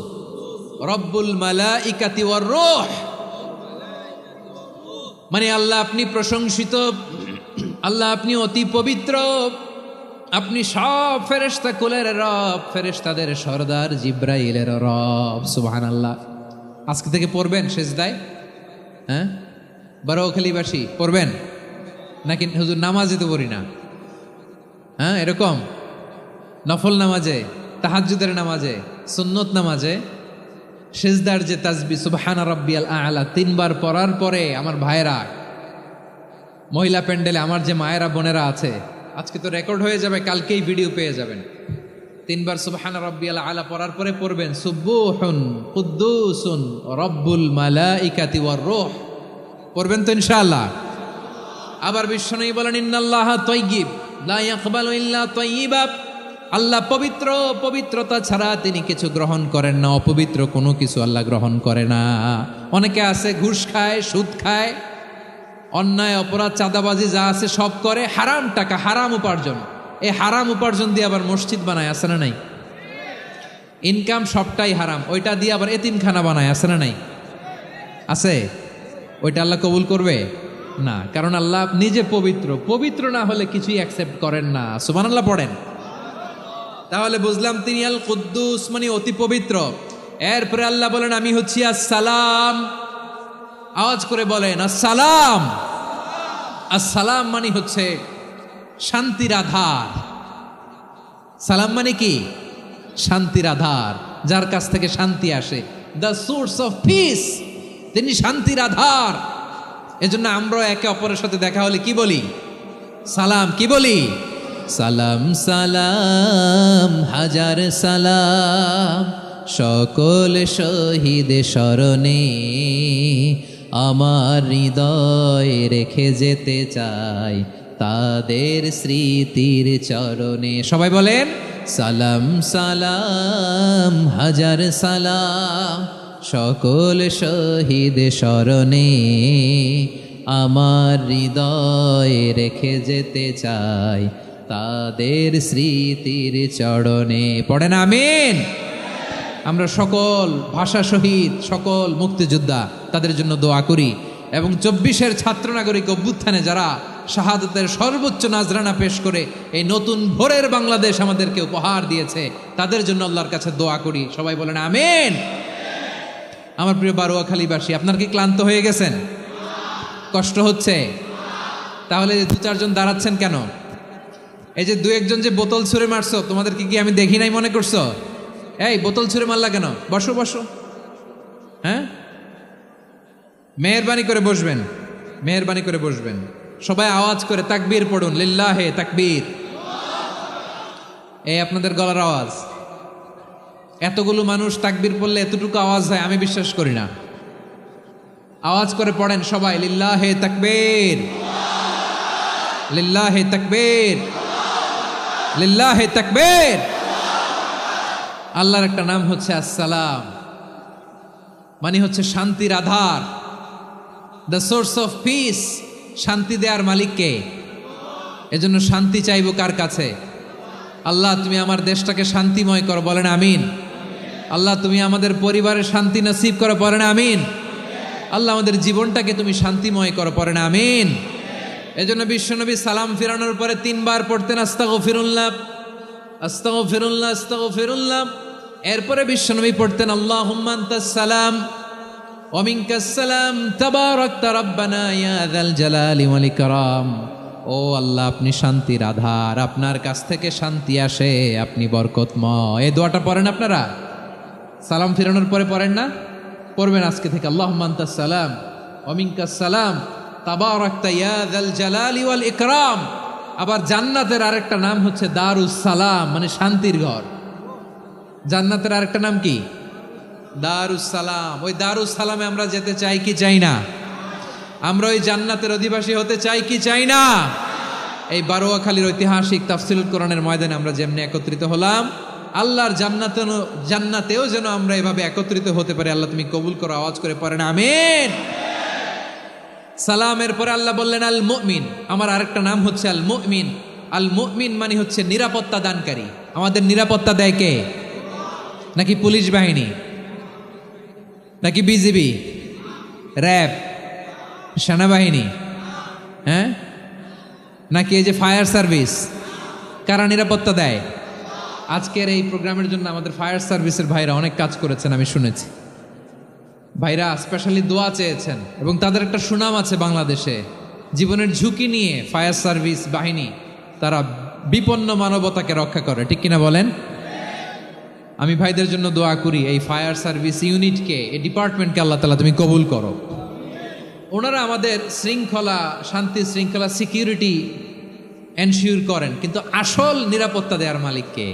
রব্বুল মালাইকাতি ওয়ার রূহ, মানে আল্লাহ আপনি প্রশংসিত, আল্লাহ আপনি অতি পবিত্র, আপনি সব ফেরেশতা কুলের রব, ফেরেশতাদের সরদার জিব্রাইলের রব। সুবহানাল্লাহ। আজকে থেকে পড়বেন সেজদায়? হ্যাঁ, বারোখালীবাসী পড়বেন নাকি? হুজুর নামাজে তো পড়ি না। হ্যাঁ, এরকম নফল নামাজে, তাহাজ্জুদের নামাজে, সুন্নত নামাজে সেজদার যে তাসবিহ সুবহানা রাব্বিয়াল আ'লা 3 বার পড়ার পরে আমার ভাইয়েরা, মহিলা প্যান্ডেলে আমার যে মায়েরা বোনেরা আছে, আজকে তো রেকর্ড হয়ে যাবে, কালকেই ভিডিও পেয়ে যাবেন। 3 বার সুবহানা রাব্বিয়াল আ'লা পড়ার পরে পড়বেন সুবহুন কুদ্দুসুন রব্বুল মালাইকাতি ওয়ার রূহ। পড়বেন তো ইনশাআল্লাহ। আবার বিশ্বনবী বলেন ইন্নাল্লাহা তাইয়্যিব লা ইয়াকবালু ইল্লা তাইয়্যিবা, আল্লাহ পবিত্র, পবিত্রতা ছাড়া তিনি কিছু গ্রহণ করেন না, অপবিত্র কোনো কিছু আল্লাহ গ্রহণ করে না। অনেকে আছে ঘুষ খায়, সুদ খায়, অন্যায় অপরাধ চাঁদাবাজি যা আছে সব করে, হারাম টাকা, হারাম উপার্জন। এই হারাম উপার্জন দিয়ে আবার মসজিদ বানায়, আছে না নাই? ইনকাম সবটাই হারাম, ওইটা দিয়ে আবার এতিমখানা বানায়, আছে না নাই? আছে। ওইটা আল্লাহ কবুল করবে না, কারণ আল্লাহ নিজে পবিত্র, পবিত্র না হলে কিছুই অ্যাকসেপ্ট করেন না। সুবহানাল্লাহ পড়েন। তাহলে বুঝলাম তিনি আল কুদ্দুস মানে অতি পবিত্র। এরপরে আল্লাহ বলেন আমি হচ্ছি আসসালাম। আওয়াজ করে বলেন আসসালাম। আসসালাম মানে হচ্ছে শান্তির আধার। সালাম মানে কি? শান্তির আধার, যার কাছ থেকে শান্তি আসে। দ্য সোর্স অফ পিস, তিনি শান্তির আধার। এজন্য আমরা একে অপরের সাথে দেখা হলে কি বলি? সালাম। কি বলি? সালাম সালাম হাজার সালাম, সকল শহীদ স্মরণে আমার হৃদয় রেখে যেতে চাই তাদের স্মৃতির চরণে। সবাই বলেন সালাম সালাম হাজার সালাম, সকল শহীদ স্মরণে আমার হৃদয় রেখে যেতে চাই তাদের স্মৃতির চরণে। পড়েন আমিন। আমরা সকল ভাষা শহীদ, সকল মুক্তিযোদ্ধা, তাদের জন্য দোয়া করি। এবং 24-এর ছাত্র নাগরিক অভ্যুত্থানে যারা শাহাদাতের সর্বোচ্চ নাজরানা পেশ করে এই নতুন ভোরের বাংলাদেশ আমাদেরকে উপহার দিয়েছে, তাদের জন্য আল্লাহর কাছে দোয়া করি। সবাই বলেন আমিন। আমার প্রিয় বারোয়াখালীবাসী, আপনার কি ক্লান্ত হয়ে গেছেন? কষ্ট হচ্ছে? তাহলে 2-4 জন দাঁড়াচ্ছেন কেন? এই যে 2-1 জন যে বোতল ছুঁড়ে মারছো, তোমাদেরকে কি আমি দেখি নাই মনে করছো? এই বোতল ছুঁড়ে মারলা কেন? বসো বসো। হ্যাঁ, মেহেরবানি করে বসবেন, মেহেরবানি করে বসবেন। সবাই আওয়াজ করে তাকবীর পড়ুন, লিল্লাহে তাকবীর। এই আপনাদের গলার আওয়াজ। এতগুলো মানুষ তাকবীর পড়লে এতটুকু আওয়াজ হয় আমি বিশ্বাস করি না। আওয়াজ করে পড়েন সবাই, লিল্লাহে তাকবীর, লিল্লাহে তাকবীর, লিল্লাহে তাকবীর। আল্লাহর একটা নাম হচ্ছে আসসালাম, মানে হচ্ছে শান্তির আধার, দ্য সোর্স অফ পিস। শান্তি দেওয়ার মালিককে। এজন্য শান্তি চাইবো কার কাছে? আল্লাহ তুমি আমার দেশটাকে শান্তিময় করো, বলেন আমিন। আল্লাহ তুমি আমাদের পরিবারের শান্তি নসিব করো, পড়েন আমিন। আল্লাহ আমাদের জীবনটাকে তুমি শান্তিময় করো, পড়েন আমিন। এজন্য বিশ্বনবী সালাম ফিরানোর পরে 3 বার পড়তেন আস্তাগফিরুল্লাহ, আস্তাগফিরুল্লাহ, আস্তাগফিরুল্লাহ। এরপরে বিশ্বনবী পড়তেন আল্লাহুম্মা আনতাস সালাম ওয়া মিনকাস সালাম তাবারাকতা রাব্বানা ইয়া যাল জালালি ওয়াল ইকরাম। ও আল্লাহ আপনি শান্তির আধার, আপনার কাছ থেকে শান্তি আসে, আপনি বরকতময়। এই দোয়াটা পড়েন আপনারা? সালাম ফিরানোর পরে পড়েন না? পড়বেন আজকে থেকে। আল্লাহুম্মা আনতাস সালাম ওয়া মিনকাস সালাম তাবারাকতা ইয়া যাল জালালি ওয়াল ইকরাম। আবার জান্নাতের আরেকটা নাম হচ্ছে দারুস সালাম, মানে শান্তির ঘর। জান্নাতের আরেকটা নাম কি? দারুস সালাম। ওই দারুস সালামে আমরা যেতে চাই কি চাই না? আমরা ওই জান্নাতের অধিবাসী হতে চাই কি চাই না? এই বারোয়াখালীর ঐতিহাসিক তাফসীরুল কোরআনের ময়দানে আমরা যেমনি একত্রিত হলাম, আল্লাহর জান্নাতেও যেন আমরা এভাবে একত্রিত হতে পারি। আল্লাহ তুমি কবুল করো। আওয়াজ করে পড়েন আমিন। সালামের পরে আল্লাহ বললেন আল মুমিন। আমার আরেকটা নাম হচ্ছে আল মুমিন। আল মুমিন মানে হচ্ছে নিরাপত্তা দানকারী। আমাদের নিরাপত্তা দেয় কে? নাকি পুলিশ বাহিনী? নাকি বিজিবি, র্যাব, সেনাবাহিনী, হ্যাঁ, নাকি এই যে ফায়ার সার্ভিস? কারা নিরাপত্তা দেয়? আজকের এই প্রোগ্রামের জন্য আমাদের ফায়ার সার্ভিসের ভাইরা অনেক কাজ করেছেন, আমি শুনেছি। ভাইরা স্পেশালি দোয়া চেয়েছেন এবং তাদের একটা সুনাম আছে বাংলাদেশে। জীবনের ঝুঁকি নিয়ে ফায়ার সার্ভিস বাহিনী তারা বিপন্ন মানবতাকে রক্ষা করে, ঠিক কিনা বলেন? আমি ভাইদের জন্য দোয়া করি, এই ফায়ার সার্ভিস ইউনিটকে, এই ডিপার্টমেন্টকে আল্লাহ তাআলা তুমি কবুল করো। ওনারা আমাদের শৃঙ্খলা, শান্তি শৃঙ্খলা, সিকিউরিটি এনশিওর করেন, কিন্তু আসল নিরাপত্তা দেওয়ার মালিককে।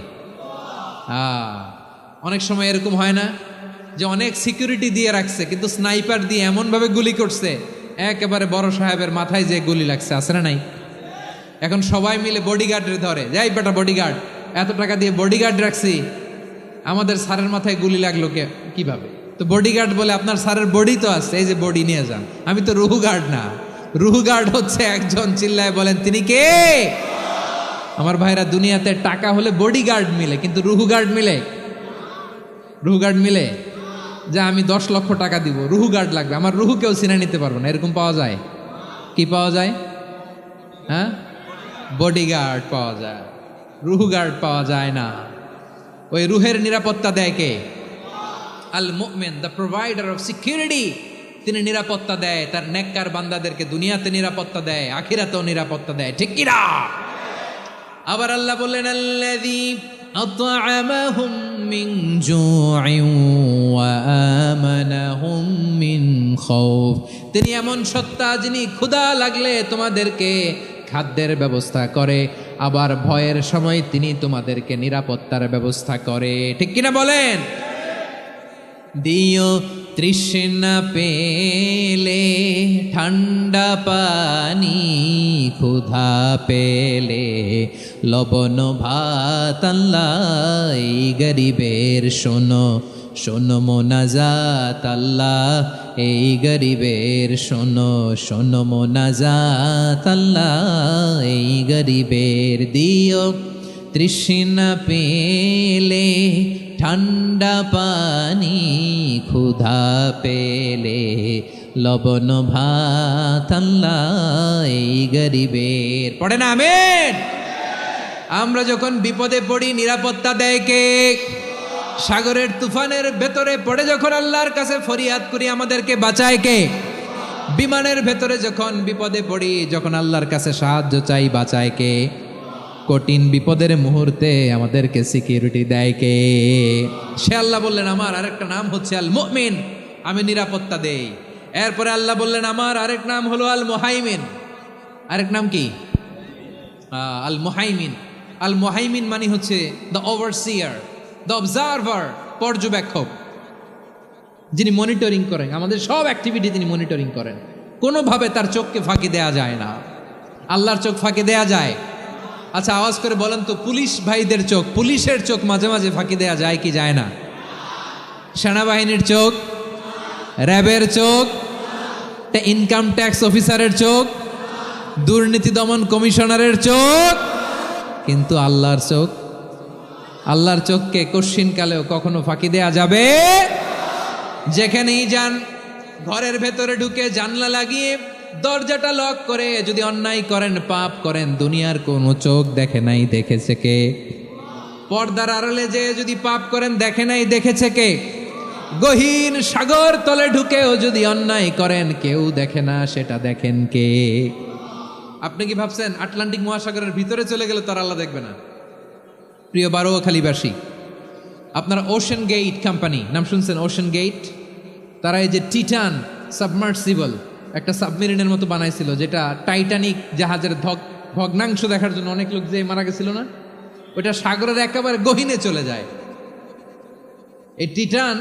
অনেক সময় এরকম হয় না যে অনেক সিকিউরিটি দিয়ে রাখছে, কিন্তু স্নাইপার দিয়ে এমনভাবে গুলি করছে একেবারে বড় সাহেবের মাথায় যে গুলি লাগছে, আছে না নাই? এখন সবাই মিলে বডিগার্ডের ধরে, যাই বেটা বডিগার্ড, এত টাকা দিয়ে বডিগার্ড রাখছি, আমাদের স্যারের মাথায় গুলি লাগলো কিভাবে? তো বডিগার্ড বলে, আপনার স্যারের বডি তো আছে, এই যে বডি নিয়ে যান। আমি তো রুহু গার্ড না, রুহু গার্ড হচ্ছে একজন, চিল্লায় বলেন তিনি কে? আমার ভাইরা, দুনিয়াতে টাকা হলে বডিগার্ড মিলে, কিন্তু রুহু গার্ড মিলে? রুহু গার্ড মিলে? যে আমি 10 লক্ষ টাকা দিব, রুহু গার্ড লাগবে, আমার রুহু কেউ চিনে নিতে পারবো না, এরকম পাওয়া যায়? কি পাওয়া যায়? হ্যাঁ, বডিগার্ড পাওয়া যায়, রুহু গার্ড পাওয়া যায় না। ওই রুহের নিরাপত্তা দেয় কে? আল মুমিন, দ্য প্রোভাইডার অফ সিকিউরিটি। তিনি নিরাপত্তা দেয় তার নেককার বান্দাদেরকে, দুনিয়াতে নিরাপত্তা দেয়, আখিরাতেও নিরাপত্তা দেয়, ঠিক কি না? আবার আল্লাহ বললেন, আল্লাযী আত'আমাহুম মিন জু'ইন ওয়া আমানাহুম মিন খাউফ। তিনি এমন সত্তা যিনি ক্ষুধা লাগলে তোমাদেরকে খাদ্যের ব্যবস্থা করে, আবার ভয়ের সময় তিনি তোমাদেরকে নিরাপত্তার ব্যবস্থা করে, ঠিক কিনা বলেন? দিও তৃষ্ণা পেলে ঠান্ডা পানি, ক্ষুধা পেলে লবণ ভাত, আল্লাহ এই গরিবের শোনো শোনো মোনাজাত, আল্লাহ এই গরিবের শোনো শোনো মোনাজাত, আল্লাহ এই গরিবের। দিও তৃষ্ণা পেলে ঠান্ডা পানি, ক্ষুধা পেলে লবণ ভাত, আল্লাহ এই গরিবের। পড়ে না আমিন? আমরা যখন বিপদে পড়ি নিরাপত্তা দেয় কে? সাগরের তুফানের ভেতরে পড়ে যখন আল্লাহর কাছে ফরিয়াদ করি আমাদেরকে বাঁচায় কে? বিমানের ভেতরে যখন বিপদে পড়ি, যখন আল্লাহর কাছে সাহায্য চাই, বাঁচায় কে? কঠিন বিপদের মুহূর্তে আমাদেরকে সিকিউরিটি দেয় কে? সে আল্লাহ বললেন, আমার আরেকটা নাম হচ্ছে আল মুমিন, আমি নিরাপত্তা দেই। এরপরে আল্লাহ বললেন, আমার আরেক নাম হলো আল মুহাইমিন। আরেক নাম কি? আল মুহাইমিন। আল মুহাইমিন মানে হচ্ছে দ্য ওভারসিয়ার, দ্য অবজারভার, পর্যবেক্ষক, যিনি মনিটরিং করেন আমাদের সব অ্যাক্টিভিটি, তিনি মনিটরিং করেন। কোনোভাবে তার চোখকে ফাঁকি দেয়া যায় না। আল্লাহর চোখ ফাঁকি দেয়া যায়? আচ্ছা, আওয়াজ করে বলেন তো, পুলিশ ভাইদের চোখ, পুলিশের চোখ মাঝে মাঝে ফাঁকি দেয়া যায় কি যায় না? সেনাবাহিনীর চোখ, র্যাবের চোখ, ইনকাম ট্যাক্স অফিসারের চোখ, দুর্নীতি দমন কমিশনারের চোখ, কিন্তু আল্লাহর চোখ? আল্লাহর চোখকে কশ্চিনকালেও কখনো ফাঁকি দেয়া যাবে? যেখানেই যান, ঘরের ভেতরে ঢুকে জানলা লাগিয়ে দরজাটা লক করে যদি অন্যায় করেন, পাপ করেন, দুনিয়ার কোনো চোখ দেখে নাই, দেখেছে কে? পর্দার আড়ালে যে যদি পাপ করেন, দেখে নাই, দেখেছে কে? গহীন সাগর তলে ঢুকেও যদি অন্যায় করেন, কেউ দেখে না, সেটা দেখেন কে? আপনি কি ভাবছেন আটলান্টিক মহাসাগরের ভিতরে চলে গেলে তার আল্লাহ দেখবে না? প্রিয় বারোয়াখালীবাসী, আপনারা ওশেন গেট কোম্পানি নাম শুনছেন? ওশেন গেট, তারা এই যে টিটান সাবমার্সিবল একটা সাবমেরিনের মতো বানাইছিল, যেটা টাইটানিক জাহাজের ভগ্নাংশ দেখার জন্য অনেক লোক যে মারা গেছিল না, ওটা সাগরের একেবারে গহীনে চলে যায়। এই টিটান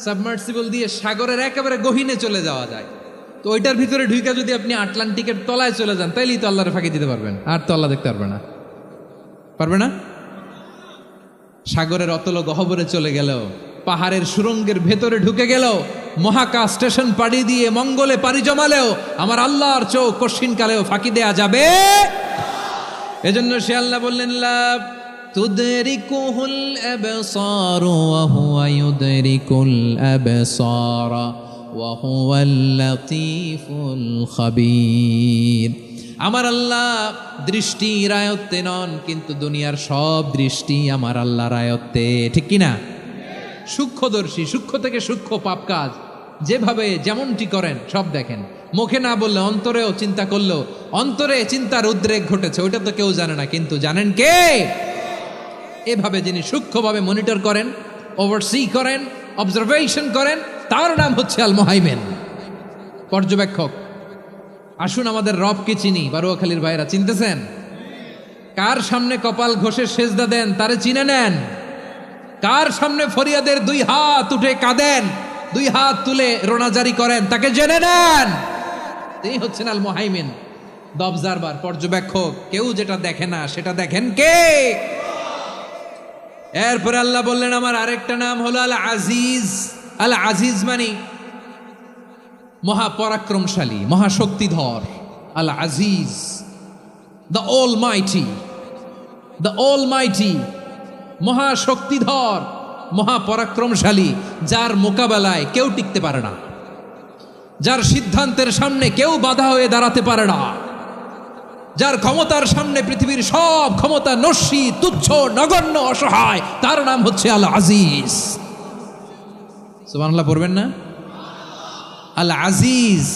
সাবমার্সিবল দিয়ে সাগরের একেবারে গহীনে চলে যাওয়া যায়। তো ওইটার ভিতরে ঢুকে যদি আপনি আটলান্টিকের তলায় চলে যান, তাইলেই তো আল্লাহরে ফাঁকি দিতে পারবেন, আর তো আল্লাহ দেখতে পারবে না। পারবে না? সাগরের অতল গহ্বরে চলে গেলেও, পাহাড়ের সুরঙ্গের ভেতরে ঢুকে গেলেও, মহাকাশ স্টেশন পাড়ি দিয়ে মঙ্গলে পাড়ি জমালেও আমার আল্লাহর চোখ কশ্চিনকালেও ফাঁকি দেয়া যাবে? এজন্য সে আল্লাহ বললেন, লা তুদরিকুহুল আবসার ওয়া হুয়া ইউদরিকুল আবসার ওয়া হুয়াল লাতীফুল খাবীর। আমার আল্লাহ দৃষ্টির আয়ত্তে নন, কিন্তু দুনিয়ার সব দৃষ্টি আমার আল্লাহর আয়ত্তে, ঠিক কিনা? সূক্ষ্মদর্শী, সূক্ষ্ম থেকে সূক্ষ্ম পাপ কাজ যেভাবে যেমনটি করেন সব দেখেন। মুখে না বললে অন্তরেও চিন্তা করলেও অন্তরে চিন্তার উদ্রেক ঘটেছে, ওইটা তো কেউ জানে না, কিন্তু জানেন কে? এভাবে যিনি সূক্ষ্মভাবে মনিটর করেন, ওভারসি করেন, অবজারভেশন করেন, তার নাম হচ্ছে আল মুহাইমিন, পর্যবেক্ষক। আসুন আমাদের রবকে চিনি। বারুয়াখালীর ভাইরা চিনতেছেন? কার সামনে কপাল ঘষে সেজদা দেন তারে চিনে নেন। কার সামনে ফরিয়াদের দুই হাত উঠে কাঁদেন, দুই হাত তুলে রোনাজারি করেন, তাকে জেনে নেন। তিনি হচ্ছেন আল মুহাইমিন, দ্য অবজারভার, পর্যবেক্ষক। কেউ যেটা দেখে না সেটা দেখেন কে? এরপরে আল্লাহ বললেন আমার আরেকটা নাম হলো আল আজিজ। আল আজিজ মানে মহাপরাক্রমশালী, মহাশক্তিধর। আল আজিজ, দ্য অলমাইটি, দ্য অলমাইটি, মহাশক্তিধর, মহাপরাক্রমশালী, যার মোকাবেলায় কেউ টিকতে পারে না, যার সিদ্ধান্তের সামনে কেউ বাধা হয়ে দাঁড়াতে পারে না, যার ক্ষমতার সামনে পৃথিবীর সব ক্ষমতা নস্যি, তুচ্ছ, নগণ্য, অসহায়, তার নাম হচ্ছে আল আজিজ। সুবহানাল্লাহ পড়বেন না? আল আজিজ,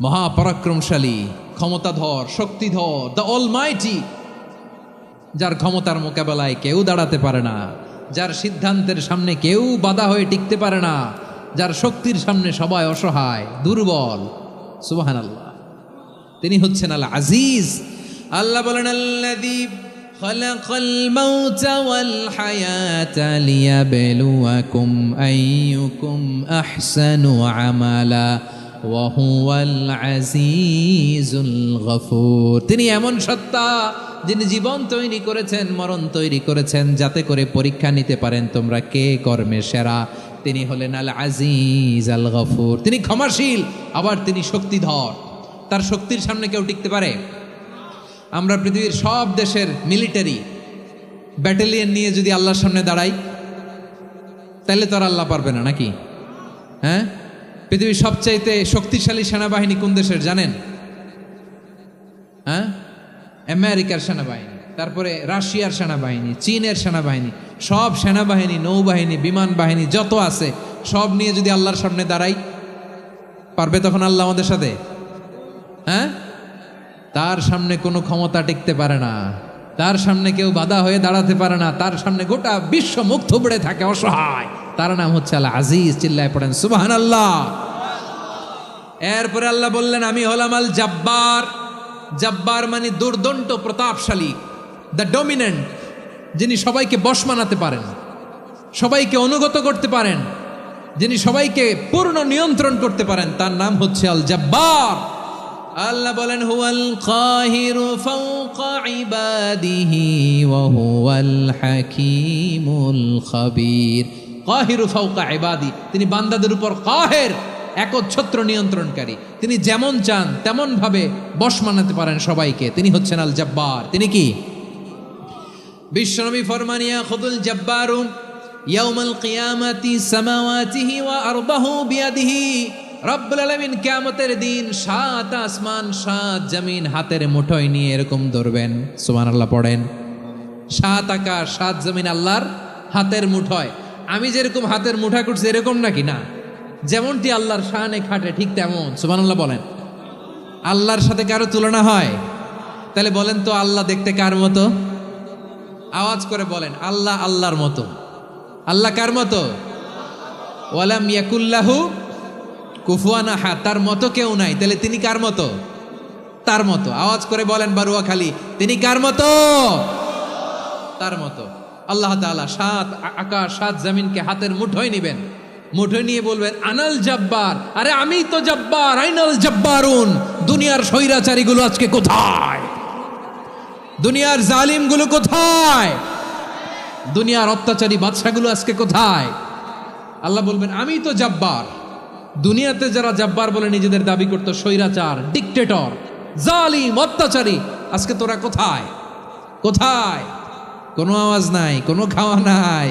মহাপরাক্রমশালী, ক্ষমতাধর, শক্তিধর, দ্য অলমাইটি, যার ক্ষমতার মোকাবেলায় কেউ দাঁড়াতে পারে না, যার সিদ্ধান্তের সামনে কেউ বাধা হয়ে টিকতে পারে না, যার শক্তির সামনে সবাই অসহায়, দুর্বল। সুবহানাল্লাহ, তিনি হচ্ছেন আল আজিজ। আল্লাহ বলেন আল্লাযী খালাকাল মাউতা ওয়াল হায়াতা লিয়াবলুয়াকুম আইয়ুকুম আহসানু আমালা ওয়া হুয়াল আজিজুল গফুর। তিনি এমন সত্তা যিনি জীবন তৈরি করেছেন, মরণ তৈরি করেছেন, যাতে করে পরীক্ষা নিতে পারেন তোমরা কে কর্মে সেরা। তিনি হলেন আল আজিজ আল গফুর। তিনি ক্ষমাশীল, আবার তিনি শক্তিধর। তার শক্তির সামনে কেউ টিকতে পারে? আমরা পৃথিবীর সব দেশের মিলিটারি ব্যাটালিয়ন নিয়ে যদি আল্লাহর সামনে দাঁড়াই, তাহলে তো আর আল্লাহ পারবে না, নাকি? হ্যাঁ, পৃথিবীর সবচাইতে শক্তিশালী সেনাবাহিনী কোন দেশের জানেন? হ্যাঁ, আমেরিকার সেনাবাহিনী, তারপরে রাশিয়ার সেনাবাহিনী, চীনের সেনাবাহিনী, সব সেনাবাহিনী, নৌবাহিনী, বিমান বাহিনী যত আছে সব নিয়ে যদি আল্লাহর সামনে দাঁড়াই, পারবে তখন আল্লাহ আমাদের সাথে? হ্যাঁ, তার সামনে কোনো ক্ষমতা টিকতে পারে না, তার সামনে কেউ বাধা হয়ে দাঁড়াতে পারে না, তার সামনে গোটা বিশ্ব মুখ থুবড়ে থাকে, অসহায়। তার নাম হচ্ছে আল আজিজ। চিল্লায় পড়েন সুবহানাল্লাহ। এরপরে আল্লাহ বললেন আমি হলাম আল জব্বার। জব্বার মানে দুর্দণ্ড, প্রতাপশালী, দ্য ডমিনেন্ট, যিনি সবাইকে বশ মানাতে পারেন, সবাইকে অনুগত করতে পারেন, যিনি সবাইকে পূর্ণ নিয়ন্ত্রণ করতে পারেন, তার নাম হচ্ছে আল জব্বার। আল্লাহ বলেন হুয়াল কাহিরু ফাওকা ইবাদিহি ওয়া হুয়াল হাকীমুল খাবীর। কাহিরু ফাওকা ইবাদি, তিনি বান্দাদের উপর কাহের, একচ্ছত্র নিয়ন্ত্রণকারী। তিনি যেমন চান তেমন ভাবে বশ মানাতে পারেন সবাইকে। তিনি হচ্ছেন আল জব্বার। তিনি কি? বিশ্বনবী ফরমান ইয়াখুদুল জব্বারুন ইয়াউমাল কিয়ামাতি সামাওয়াতিহি ওয়া আরদাহু বিয়াদিহি। রব্বুল আলামিন কিয়ামতের দিন 7 আসমান 7 জমিন হাতের মুঠোয় নিয়ে এরকম ধরবেন। সুবহানাল্লাহ পড়েন। 7 আকাশ 7 জমিন আল্লাহর হাতের মুঠোয়। আমি যেরকম হাতের মুঠা করছি এরকম নাকি? না, যেমনটি আল্লাহর শানে খাটে ঠিক তেমন। সুবহানাল্লাহ বলেন। আল্লাহর সাথে কারো তুলনা হয়? তাহলে বলেন তো আল্লাহ দেখতে কার মতো? আওয়াজ করে বলেন, আল্লাহ আল্লাহর মতো। আল্লাহ কার মতো? ওয়ালাম ইয়াকুল্লাহু কুফুয়ান আহাদ, তার মতো কেউ নাই। তাহলে তিনি কার মতো? তার মতো। আওয়াজ করে বলেন বারুয়াখালী, তিনি কার মতো? তার মতো। আল্লাহ তাআলা 7 আকাশ 7 জমিনকে হাতের মুঠোয় নিবেন, মুঠোয় নিয়ে বলবেন আনাল জব্বার। আরে আমি তো জব্বার, আইনাল জব্বারুন। দুনিয়ার স্বৈরাচারীগুলো আজকে কোথায়? দুনিয়ার জালিমগুলো কোথায়? দুনিয়ার অত্যাচারী বাদশাগুলো আজকে কোথায়? আল্লাহ বলবেন আমি তো জব্বার। দুনিয়াতে যারা জব্বার বলে নিজেদের দাবি করতো, স্বৈরাচার, ডিক্টেটর, জালিম, অত্যাচারী, আজকে তোরা কোথায়? কোথায়? কোনো আওয়াজ নাই, কোনো খাওয়া নাই,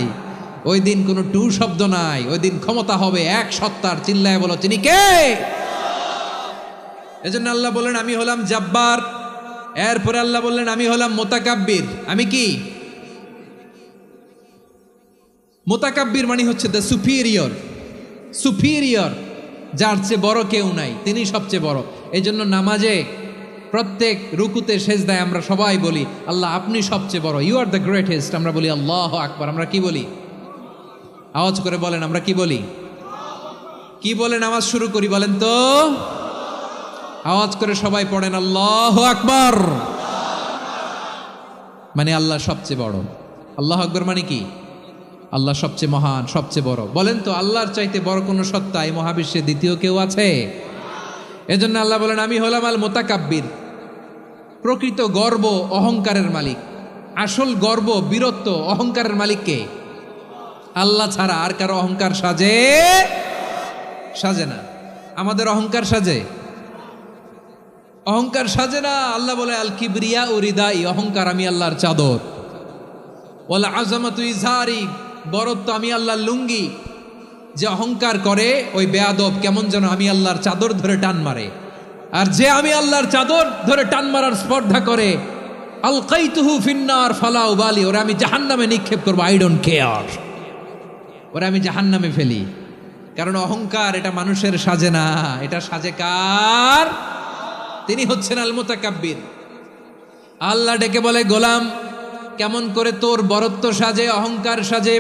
ওই দিন কোনো টু শব্দ নাই। ওই দিন ক্ষমতা হবে এক সত্তার। চিল্লায় বলো তিনি কে? এজন্য আল্লাহ বললেন আমি হলাম জাব্বার। এরপরে আল্লাহ বললেন আমি হলাম মুতাকাব্বির। আমি কি? মুতাকাব্বির মানে হচ্ছে দ্য সুপিরিয়র। সুপিরিয়র, যার চেয়ে বড় কেউ নাই, তিনি সবচেয়ে বড়। এই জন্য নামাজে প্রত্যেক রুকুতে সেজদায় আমরা সবাই বলি আল্লাহ আপনি সবচেয়ে বড়, ইউ আর দ্য গ্রেটেস্ট। আমরা বলি আল্লাহু আকবার। আমরা কি বলি? আওয়াজ করে বলেন, আমরা কি বলি? কি বলে নামাজ শুরু করি বলেন তো? আওয়াজ করে সবাই পড়েন আল্লাহু আকবার। মানে আল্লাহ সবচেয়ে বড়। আল্লাহু আকবার মানে কি? আল্লাহ সবচেয়ে মহান, সবচেয়ে বড়। বলেন তো আল্লাহর চাইতে বড় কোনো সত্তা এই মহাবিশ্বে দ্বিতীয় কেউ আছে? এজন্য আল্লাহ বলেন আমি হলাম আল মুতাকাব্বির। প্রকৃত গর্ব অহংকারের মালিক। আসল গর্ব, বীরত্ব, অহংকারের মালিক কে? আল্লাহ ছাড়া আর কারো অহংকার সাজে না। আমাদের অহংকার সাজে? অহংকার সাজে না। আল্লাহ বলে আল কিবরিয়া ও রিদাই, অহংকার আমি আল্লাহর চাদর। ওয়াল আযামাতু ইজহারি, বরত্ব আমি আল্লাহর লুঙ্গি। যে অহংকার করে ওই বেয়াদব কেমন যেন আমি আল্লাহর চাদর ধরে টান মারে। আর যে আমি আল্লাহর চাদর ধরে টান মারার স্পর্ধা করে আলকাইতুহু ফিন্নার ফালা উবালি, ওরা আমি জাহান্নামে নিক্ষেপ করবো, আই ডোন্ট কেয়ার। ওরা আমি জাহান্নামে ফেলি। কারণ অহংকার এটা মানুষের সাজে না, এটা সাজে কার? তিনি হচ্ছেন আল মুতাকাব্বির। আল্লাহ ডেকে বলে গোলাম কেমন করে তোর বরত্ব সাজে, অহংকার সাজে?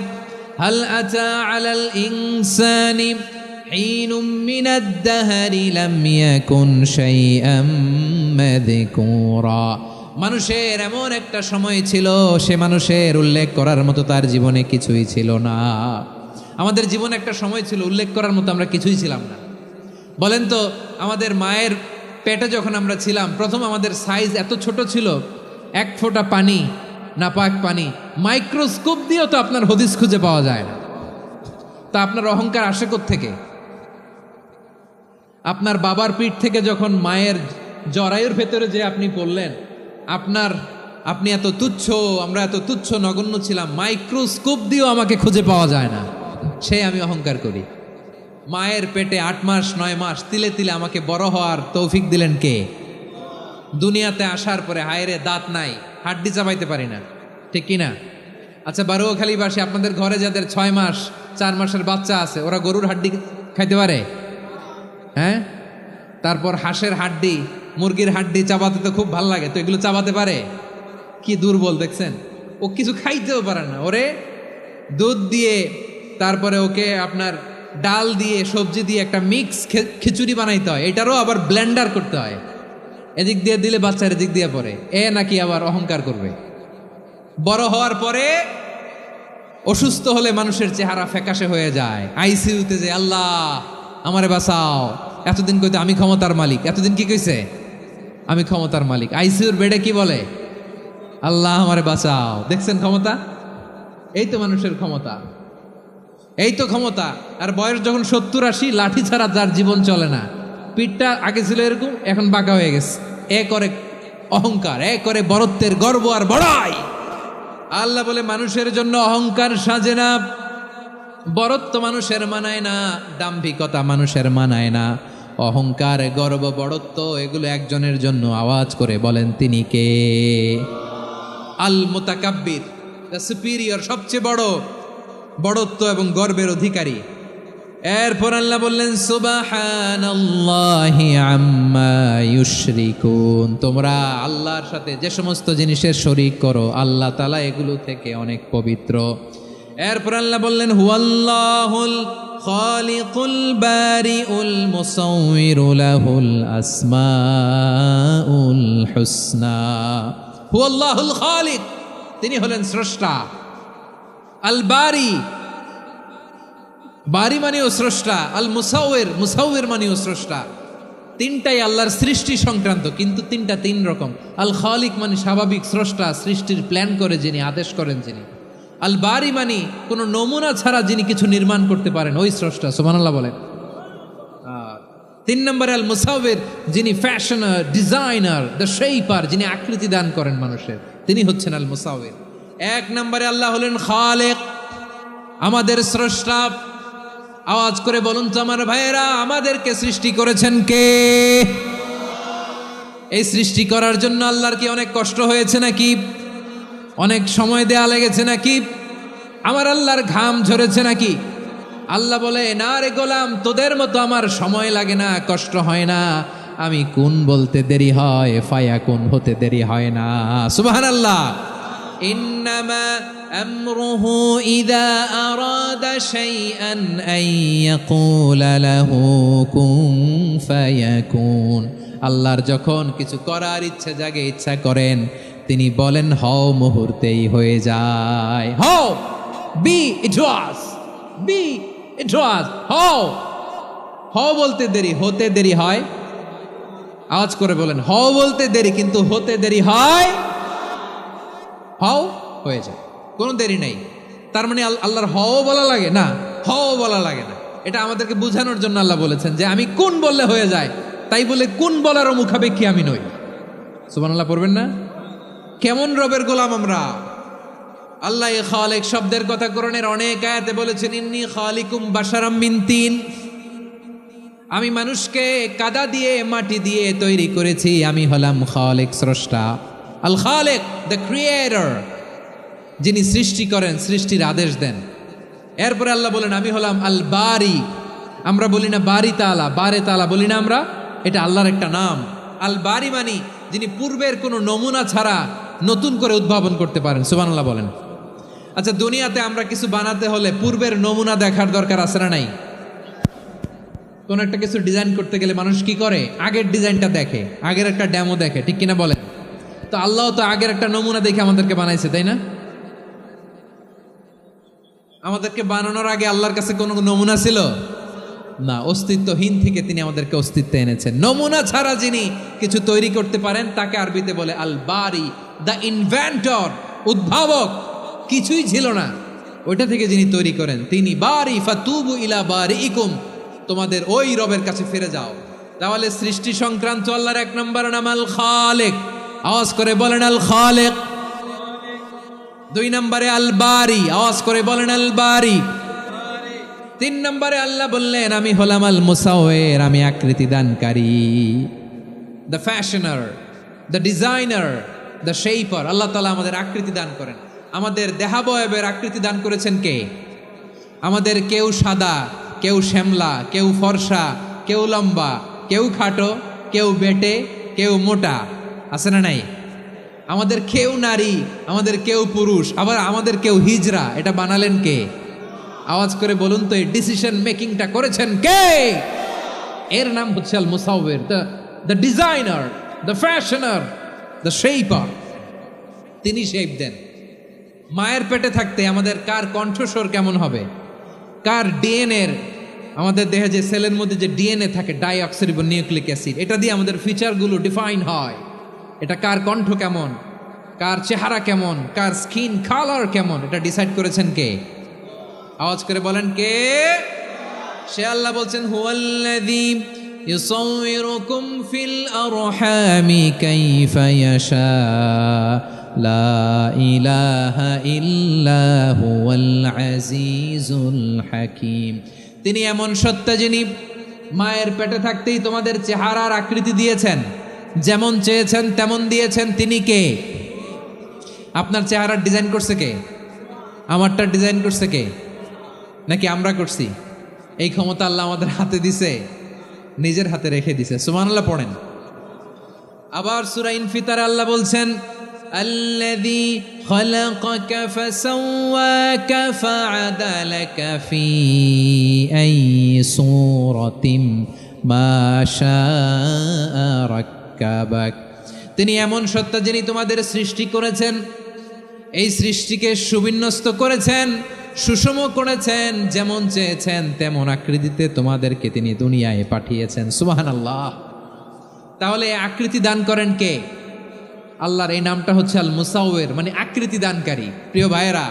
হাল আতা আলাল ইনসানি হিনুম মিনাদ দাহরি লাম ইয়াকুন শাইআম মাযকুরা। মানুষের এমন একটা সময় ছিল, সে মানুষের উল্লেখ করার মতো তার জীবনে কিছুই ছিল না। আমাদের জীবনে একটা সময় ছিল উল্লেখ করার মতো আমরা কিছুই ছিলাম না। বলেন তো আমাদের মায়ের পেটে যখন আমরা ছিলাম প্রথম আমাদের সাইজ এত ছোট ছিল, এক ফোঁটা পানি, নাপাক পানি, মাইক্রোস্কোপ দিয়েও তো আপনার হদিস খুঁজে পাওয়া যায় না। তা আপনার অহংকার আসে কোত্থেকে? আপনার বাবার পিঠ থেকে যখন মায়ের জরায়ুর ভেতরে যে আপনি পড়লেন, আপনি এত তুচ্ছ, আমরা এত তুচ্ছ নগণ্য ছিলাম, মাইক্রোস্কোপ দিয়েও আমাকে খুঁজে পাওয়া যায় না, সেই আমি অহংকার করি। মায়ের পেটে 8 মাস 9 মাস তিলে তিলে আমাকে বড় হওয়ার তৌফিক দিলেন কে? দুনিয়াতে আসার পরে হায়রে দাঁত নাই, হাড্ডি চাবাইতে পারি না, ঠিক কিনা? আচ্ছা বারুয়াখালীবাসী, আপনাদের ঘরে যাদের 6 মাস 4 মাসের বাচ্চা আছে, ওরা গরুর হাড্ডি খাইতে পারে? হ্যাঁ। তারপর হাঁসের হাড্ডি, মুরগির হাড্ডি চাবাতে তো খুব ভালো লাগে, তো এগুলো চাবাতে পারে? কি দুর্বল দেখছেন, ও কিছু খাইতেও পারে না। ওরে দুধ দিয়ে, তারপরে ওকে আপনার ডাল দিয়ে, সবজি দিয়ে একটা মিক্স খিচুড়ি বানাইতে হয়, এটারও আবার ব্লেন্ডার করতে হয়। এদিক দিয়ে দিলে বাচ্চার এদিক দিয়ে পড়ে, এ নাকি আবার অহংকার করবে। বড় হওয়ার পরে অসুস্থ হলে মানুষের চেহারা ফ্যাকাশে হয়ে যায়, আইসিইউতে যে আল্লাহ আমারে বাঁচাও। এতদিন কইতে আমি ক্ষমতার মালিক, এতদিন কি কইছে? আমি ক্ষমতার মালিক। আইসিইউর বেডে কি বলে? আল্লাহ আমারে বাঁচাও। দেখছেন ক্ষমতা? এই তো মানুষের ক্ষমতা, এই তো ক্ষমতা। আর বয়স যখন 70-80, লাঠি ছাড়া তার জীবন চলে না। পিঠটা আগে ছিল এরকম, এখন বাঁকা হয়ে গেছে। এ করে অহংকার, এ করে বরত্বের গর্ব আর বড়াই। আল্লাহ বলে মানুষের জন্য অহংকার সাজে না, বরত্ব মানুষের মানায় না, দাম্ভিকতা মানুষের মানায় না, অহংকার গর্ব বড়ত্ব এগুলো একজনের জন্য। আওয়াজ করে বলেন তিনি কে? আল মুতাকাব্বির, দ্য সুপিরিয়র, সবচেয়ে বড়, বড়ত্ব এবং গর্বের অধিকারী। এরপর আল্লাহ বললেন সুবহানাল্লাহি আম্মা ইউশরিকুন, তোমরা আল্লাহর সাথে যে সমস্ত জিনিসের শরীক করো আল্লাহ তাআলা এগুলো থেকে অনেক পবিত্র। এরপর আল্লাহ বললেন হুয়াল্লাহুল খালিকুল বারিউল মুসাউউইরু লাহুল আসমাউল হুসনা। হুয়াল্লাহুল খালিক, তিনি হলেন স্রষ্টা। আল বারি, বারি মানেও স্রষ্টা। আল মুসাউইর, মুসাউইর মানেও স্রষ্টা। তিনটাই আল্লাহর সৃষ্টি সংক্রান্ত, কিন্তু তিনটা তিন রকম। আল খালিক মানে স্বাভাবিক স্রষ্টা, সৃষ্টির প্ল্যান করে যিনি, আদেশ করেন যিনি। আল বারি মানে কোনো নমুনা ছাড়া যিনি কিছু নির্মাণ করতে পারেন, ওই স্রষ্টা। সুবহানাল্লাহ বলেন। 3 নম্বরে আল মুসাউইর, যিনি ফ্যাশনার, ডিজাইনার, দ্য শেপার, যিনি আকৃতি দান করেন মানুষের, তিনি হচ্ছেন আল মুসাউইর। এক নম্বরে আল্লাহ হলেন খালেক, আমাদের স্রষ্টা। আওয়াজ করে বলুন তো আমার ভাইয়েরা, আমাদেরকে সৃষ্টি করেছেন কে? এই সৃষ্টি করার জন্য আল্লাহর কি অনেক কষ্ট হয়েছে নাকি? অনেক সময় দেয়া লেগেছে নাকি? আমার আল্লাহর ঘাম ঝরেছে নাকি? আল্লাহ বলে, না রে গোলাম, তোদের মতো আমার সময় লাগে না, কষ্ট হয় না। আমি কোন বলতে দেরি হয়, ফায়া কোন হতে দেরি হয় না। সুবহানাল্লাহ। ইন্নামা আমরুহু ইযা আরাদা শাইআন আন ইয়াকুলা লাহু কুন ফায়াকুন। আল্লাহর যখন কিছু করার ইচ্ছা জাগে, ইচ্ছা করেন, তিনি বলেন হও, মুহূর্তেই হয়ে যায়। হও, বি ইট ওয়াজ, বি ইট ওয়াজ। হও, হও বলতে দেরি, হতে দেরি হয়। আওয়াজ করে বলেন, হও বলতে দেরি কিন্তু হতে দেরি হয়। হও হয়ে যায়, কোনো দেরি নেই। তার মানে আল্লাহর হও বলা লাগে না, হও বলা লাগে না। এটা আমাদেরকে বোঝানোর জন্য আল্লাহ বলেছেন যে আমি কোন বললে হয়ে যায়, তাই বলে কোন বলারও মুখাপেক্ষী আমি নই। সুবহানাল্লাহ পড়বেন না? কেমন রবের গোলাম আমরা! আল্লাহ খালেক শব্দের কথা কোরআনের অনেক আয়াতে বলেছেন, ইন্নী খালিকুম বাশারাম মিন তিন। আমি মানুষকে কাদা দিয়ে, মাটি দিয়ে তৈরি করেছি। আমি হলাম খালেক, স্রষ্টা। আল খালেক, দ্য ক্রিয়েটর, যিনি সৃষ্টি করেন, সৃষ্টির আদেশ দেন। এরপরে আল্লাহ বলেন আমি হলাম আল বারি। আমরা বলি না বারি তালা, বারে তালা বলি না আমরা, এটা আল্লাহর একটা নাম। আল বারি মানি যিনি পূর্বের কোনো নমুনা ছাড়া নতুন করে উদ্ভাবন করতে পারেন। সুবহানাল্লাহ বলেন। আচ্ছা, দুনিয়াতে আমরা কিছু বানাতে হলে পূর্বের নমুনা দেখার দরকার আছে না নাই? কোন একটা কিছু ডিজাইন করতে গেলে মানুষ কি করে? আগের ডিজাইনটা দেখে, আগের একটা ডেমো দেখে, ঠিক কিনা বলেন? তো আল্লাহ তো আগের একটা নমুনা দেখে আমাদেরকে বানাইছে, তাই না? আমাদেরকে বানানোর আগে আল্লাহর কাছে কোনো নমুনা ছিল না, অস্তিত্বহীন থেকে তিনি আমাদেরকে অস্তিত্বে এনেছেন। নমুনা ছাড়া যিনি কিছু তৈরি করতে পারেন তাকে আরবিতে বলে আল বারি, দ্য ইনভেন্টর, উদ্ভাবক। কিছুই ছিল না, ওইটা থেকে যিনি তৈরি করেন তিনি বারি। ফাতুবু ইলা বারিইকুম, তোমাদের ওই রবের কাছে ফিরে যাও। তাহলে সৃষ্টি সংক্রান্ত আল্লাহর এক নম্বর নাম আল খালেক। আওয়াজ করে বলেন আল খালেক। দুই নম্বরে আল বারি। আওয়াজ করে বলেন আল বারি। তিন নম্বরে আল্লাহ বললেন আমি হলাম আল মুসাওয়ির, আমি আকৃতি দানকারী। The fashioner, the designer, the shaper. Allah তাআলা আমাদের আকৃতি দান করেন। আমাদের দেহাবয়বের আকৃতি দান করেছেন কে? আমাদের কেউ সাদা, কেউ শ্যামলা, কেউ ফর্সা, কেউ লম্বা, কেউ খাটো, কেউ বেটে, কেউ মোটা, আছে না নাই? আমাদের কেউ নারী, আমাদের কেউ পুরুষ, আবার আমাদের কেউ হিজড়া। এটা বানালেন কে? আওয়াজ করে বলুন তো, এই ডিসিশন মেকিংটা করেছেন কে? এর নাম হচ্ছে আল মুসাওয়ির, the designer, the fashioner, the shaper. তিনি শেপ দেন। মায়ের পেটে থাকতে আমাদের কার কণ্ঠস্বর কেমন হবে, কার ডিএনএর, আমাদের দেহে যে সেলের মধ্যে যে ডিএনএ থাকে, ডাইঅক্সিরিবো নিউক্লিক অ্যাসিড, এটা দিয়ে আমাদের ফিচারগুলো ডিফাইন হয়। এটা কার কণ্ঠ কেমন, কার চেহারা কেমন, কার স্কিন কালার কেমন, এটা ডিসাইড করেছেন কে? আওয়াজ করে বলেন কে? সে আল্লাহ বলছেন হুয়াল্লাযী ইউসাউইরুকুম ফিল আরহামি কাইফা ইয়াশা লা ইলাহা ইল্লা হুয়াল আজিজুল হাকীম। তিনি এমন সত্তা যিনি মায়ের পেটে থাকতেই তোমাদের চেহারার আকৃতি দিয়েছেন, যেমন চেয়েছেন তেমন দিয়েছেন। তিনি কে? আপনার চেহারার ডিজাইন করছে কে? আমারটা ডিজাইন করছে কে? নাকি আমরা করছি? এই ক্ষমতা আল্লাহ আমাদের হাতে দিছে, নিজের হাতে রেখে দিছে। সুবহানাল্লাহ পড়েন। আবার সূরা ইনফিতারে আল্লাহ বলছেন আল্লাযী খালাকাকা ফাসাওয়াকা ফাআদালাকা ফি আইয়ি সূরাতিন মা শাআ রাক্কাবাক। তিনি এমন সত্তা যিনি তোমাদের সৃষ্টি করেছেন, এই সৃষ্টিকে সুবিন্যস্ত করেছেন, সুষম করেছেন, যেমন চেয়েছেন তেমন আকৃতিতে তোমাদেরকে তিনি দুনিয়ায় পাঠিয়েছেন। সুবহানাল্লাহ। তাহলে আকৃতি দান করেন কে? আল্লাহর এই নামটা হচ্ছে আল মুসাওয়ির, মানে আকৃতি দানকারী। প্রিয় ভাইয়েরা,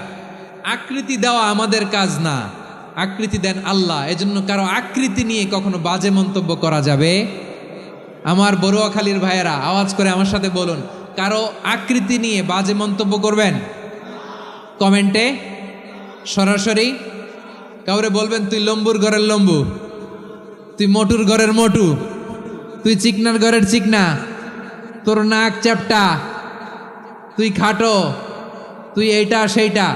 আকৃতি দেওয়া আমাদের কাজ না, আকৃতি দেন আল্লাহ। এজন্য কারো আকৃতি নিয়ে কখনো বাজে মন্তব্য করা যাবে? আমার বড়ুয়াখালীর ভাইয়েরা আওয়াজ করে আমার সাথে বলুন, কারো আকৃতি নিয়ে বাজে মন্তব্য করবেন? কমেন্টে, সরাসরি। কাউরে বলবেন তুই লম্বুর ঘরের লম্বু, তুই মোটুর ঘরের মোটু, তুই চিকনার ঘরের চিকনা, তোর নাক চ্যাপটা, তুই খাটো, তুই এইটা সেইটা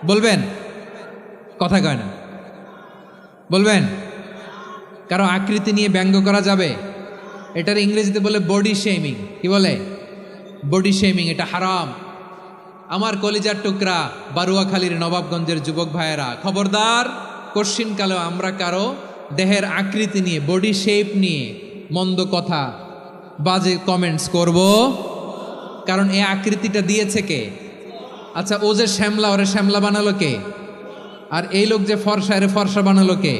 বলবেন? কথা কয় না, বলবেন? কারো আকৃতি নিয়ে ব্যঙ্গ করা যাবে? এটার ইংরেজিতে বলে বডি শেমিং। কি বলে? Body shaming. এটা হারাম। আমার কলিজার টুকরা বারুয়াখালীর নবাবগঞ্জের যুবক ভাইয়েরা, খবরদার, কশ্চিনকালেও আমরা কারো দেহের আকৃতি নিয়ে, বডি শেপ নিয়ে মন্দ কথা, বাজে কমেন্টস করব। কারণ এই আকৃতিটা দিয়েছে কে? আচ্ছা, ও যে শ্যামলা, ওরে শ্যামলা বানালো কে? আর এই লোক যে ফর্সা, এরে ফর্সা বানালো কে?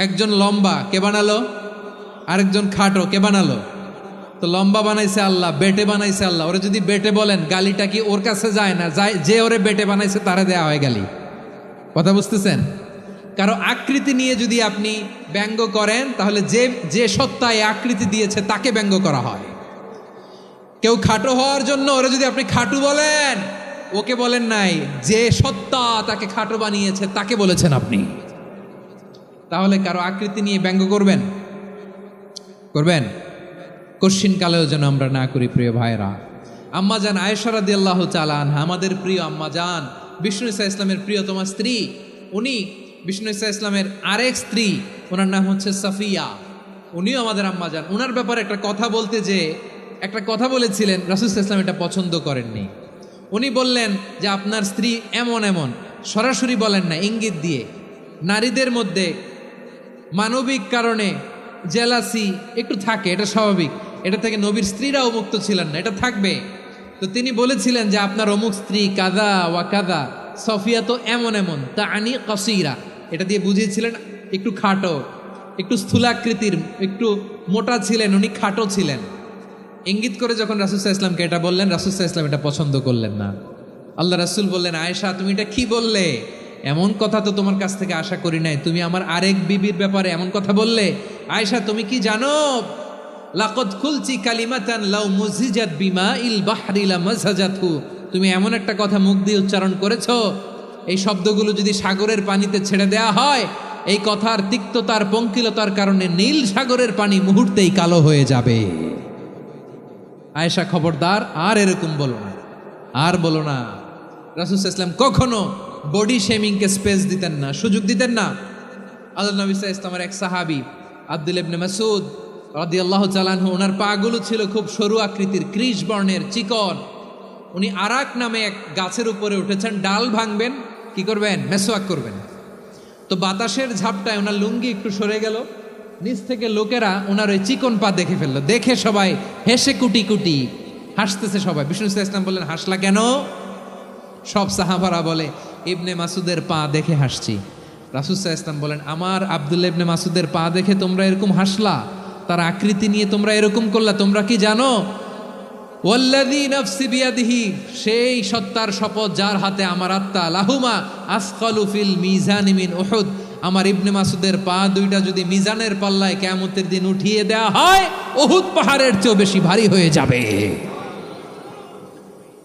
একজন লম্বা, কে বানালো? আরেকজন খাটো, কে বানালো? তো লম্বা বানাইছে আল্লাহ, বেটে বানাইছে আল্লাহ। ওরে যদি বেটে বলেন, গালিটা কি ওর কাছে যায় না? যায়। যে ওরে বেটে বানাইছে তারে দেয়া হয় গালি। কথা বুঝতেছেন? কারো আকৃতি নিয়ে যদি আপনি ব্যঙ্গ করেন, তাহলে যে যে সত্তা এই আকৃতি দিয়েছে তাকে ব্যঙ্গ করা হয়। কেউ খাটো হওয়ার জন্য ওরে যদি আপনি খাটু বলেন, ওকে বলেন নাই, যে সত্তা তাকে খাটো বানিয়েছে তাকে বলেছেন আপনি। তাহলে কারো আকৃতি নিয়ে ব্যঙ্গ করবেন? করবেন? কশ্চিনকালেও যেন আমরা না করি প্রিয় ভাইরা। আম্মাজান আয়েশা রাদিয়াল্লাহু তাআলা আনহা, আমাদের প্রিয় আম্মাজান, বিষ্ণু ঈসা ইসলামের প্রিয়তমা স্ত্রী। উনি বিষ্ণু ঈসা ইসলামের আরেক স্ত্রী, ওনার নাম হচ্ছে সাফিয়া। উনিও আমাদের আম্মাজান। ওনার ব্যাপারে একটা কথা বলতে যে একটা কথা বলেছিলেন, রাসূল সাল্লাল্লাহু আলাইহি ওয়াসাল্লাম এটা পছন্দ করেননি। উনি বললেন যে আপনার স্ত্রী এমন এমন, সরাসরি বলেন না, ইঙ্গিত দিয়ে। নারীদের মধ্যে মানবিক কারণে জেলাসি একটু থাকে, এটা স্বাভাবিক। এটা থেকে নবীর স্ত্রীরাও মুক্ত ছিলেন না, এটা থাকবে। তো তিনি বলেছিলেন যে আপনার অমুক স্ত্রী কাদা ওয়া কাদা, সফিয়া তো এমন এমন, তা আনি কসিরা, এটা দিয়ে বুঝিয়েছিলেন একটু খাটো, একটু স্থূলাকৃতির, একটু মোটা ছিলেন, উনি খাটো ছিলেন। ইঙ্গিত করে যখন রাসূল সাল্লাল্লাহু আলাইহি ওয়াসাল্লামকে এটা বললেন, রাসূল সাল্লাল্লাহু আলাইহি ওয়াসাল্লাম এটা পছন্দ করলেন না। আল্লাহ রাসূল বললেন, আয়েশা তুমি এটা কি বললে? এমন কথা তো তোমার কাছ থেকে আশা করি নাই। তুমি আমার আরেক বিবির ব্যাপারে এমন কথা বললে। আয়েশা তুমি কি জানো, লাকাদ কুলতি কালিমাতান লাউ মুজিজাত বিমাইল বাহরি লামাসাজাতহু, তুমি এমন একটা কথা মুখ দিয়ে উচ্চারণ করেছো, এই শব্দগুলো যদি সাগরের পানিতে ছেড়ে দেয়া হয়, এই কথার তিক্ততার পঙ্কিলতার কারণে নীল সাগরের পানি মুহূর্তেই কালো হয়ে যাবে। আয়েশা খবরদার, আর এরকম বলো না, আর বলো না। রাসূল সাল্লাল্লাহু আলাইহি ওয়াসাল্লাম কখনো বডি শেমিংকে স্পেস দিতেন না, সুযোগ দিতেন না। আল্লাহ নবী সাল্লাল্লাহু আলাইহি ওয়াসাল্লামের এক সাহাবী আব্দুল্লাহ ইবনে মাসউদ রাদিয়াল্লাহু তাআলা আনহু, ওনার পাগুলো ছিল খুব সরু আকৃতির, কৃশ বর্ণের, চিকন। উনি আরাক নামে এক গাছের উপরে উঠেছেন, ডাল ভাঙবেন, কি করবেন? মেসওয়াক করবেন। তো বাতাসের ঝাপটায় ওনার লুঙ্গি একটু সরে গেল, নিচ থেকে লোকেরা ওনার ওই চিকন পা দেখে ফেললো। দেখে সবাই হেসে কুটি কুটি হাসতেছে সবাই। বিষ্ণু সাল্লাল্লাহু আলাইহি ওয়াসাল্লাম বললেন, হাসলা কেন? সব সাহাবারা বলে, ইবনে মাসুদের পা দেখে হাসছি। রাসূল সাল্লাল্লাহু আলাইহি ওয়াসাল্লাম বলেন, আমার আব্দুল্লাহ ইবনে মাসুদের পা দেখে তোমরা এরকম হাসলা, তার আকৃতি নিয়ে তোমরা এরকম করলা, তোমরা কি জানো? ওয়াল্লাযী নাফসি বিয়াদিহি, সেই সত্তার শপথ যার হাতে আমার আত্মা, লাহুমা আসকালু ফিল মিজানি মিন উহুদ, আমার ইবনে মাসুদের পা দুইটা যদি মিজানের পাল্লায় কিয়ামতের দিন উঠিয়ে দেওয়া হয়, উহুদ পাহাড়ের চেয়েও বেশি ভারী হয়ে যাবে।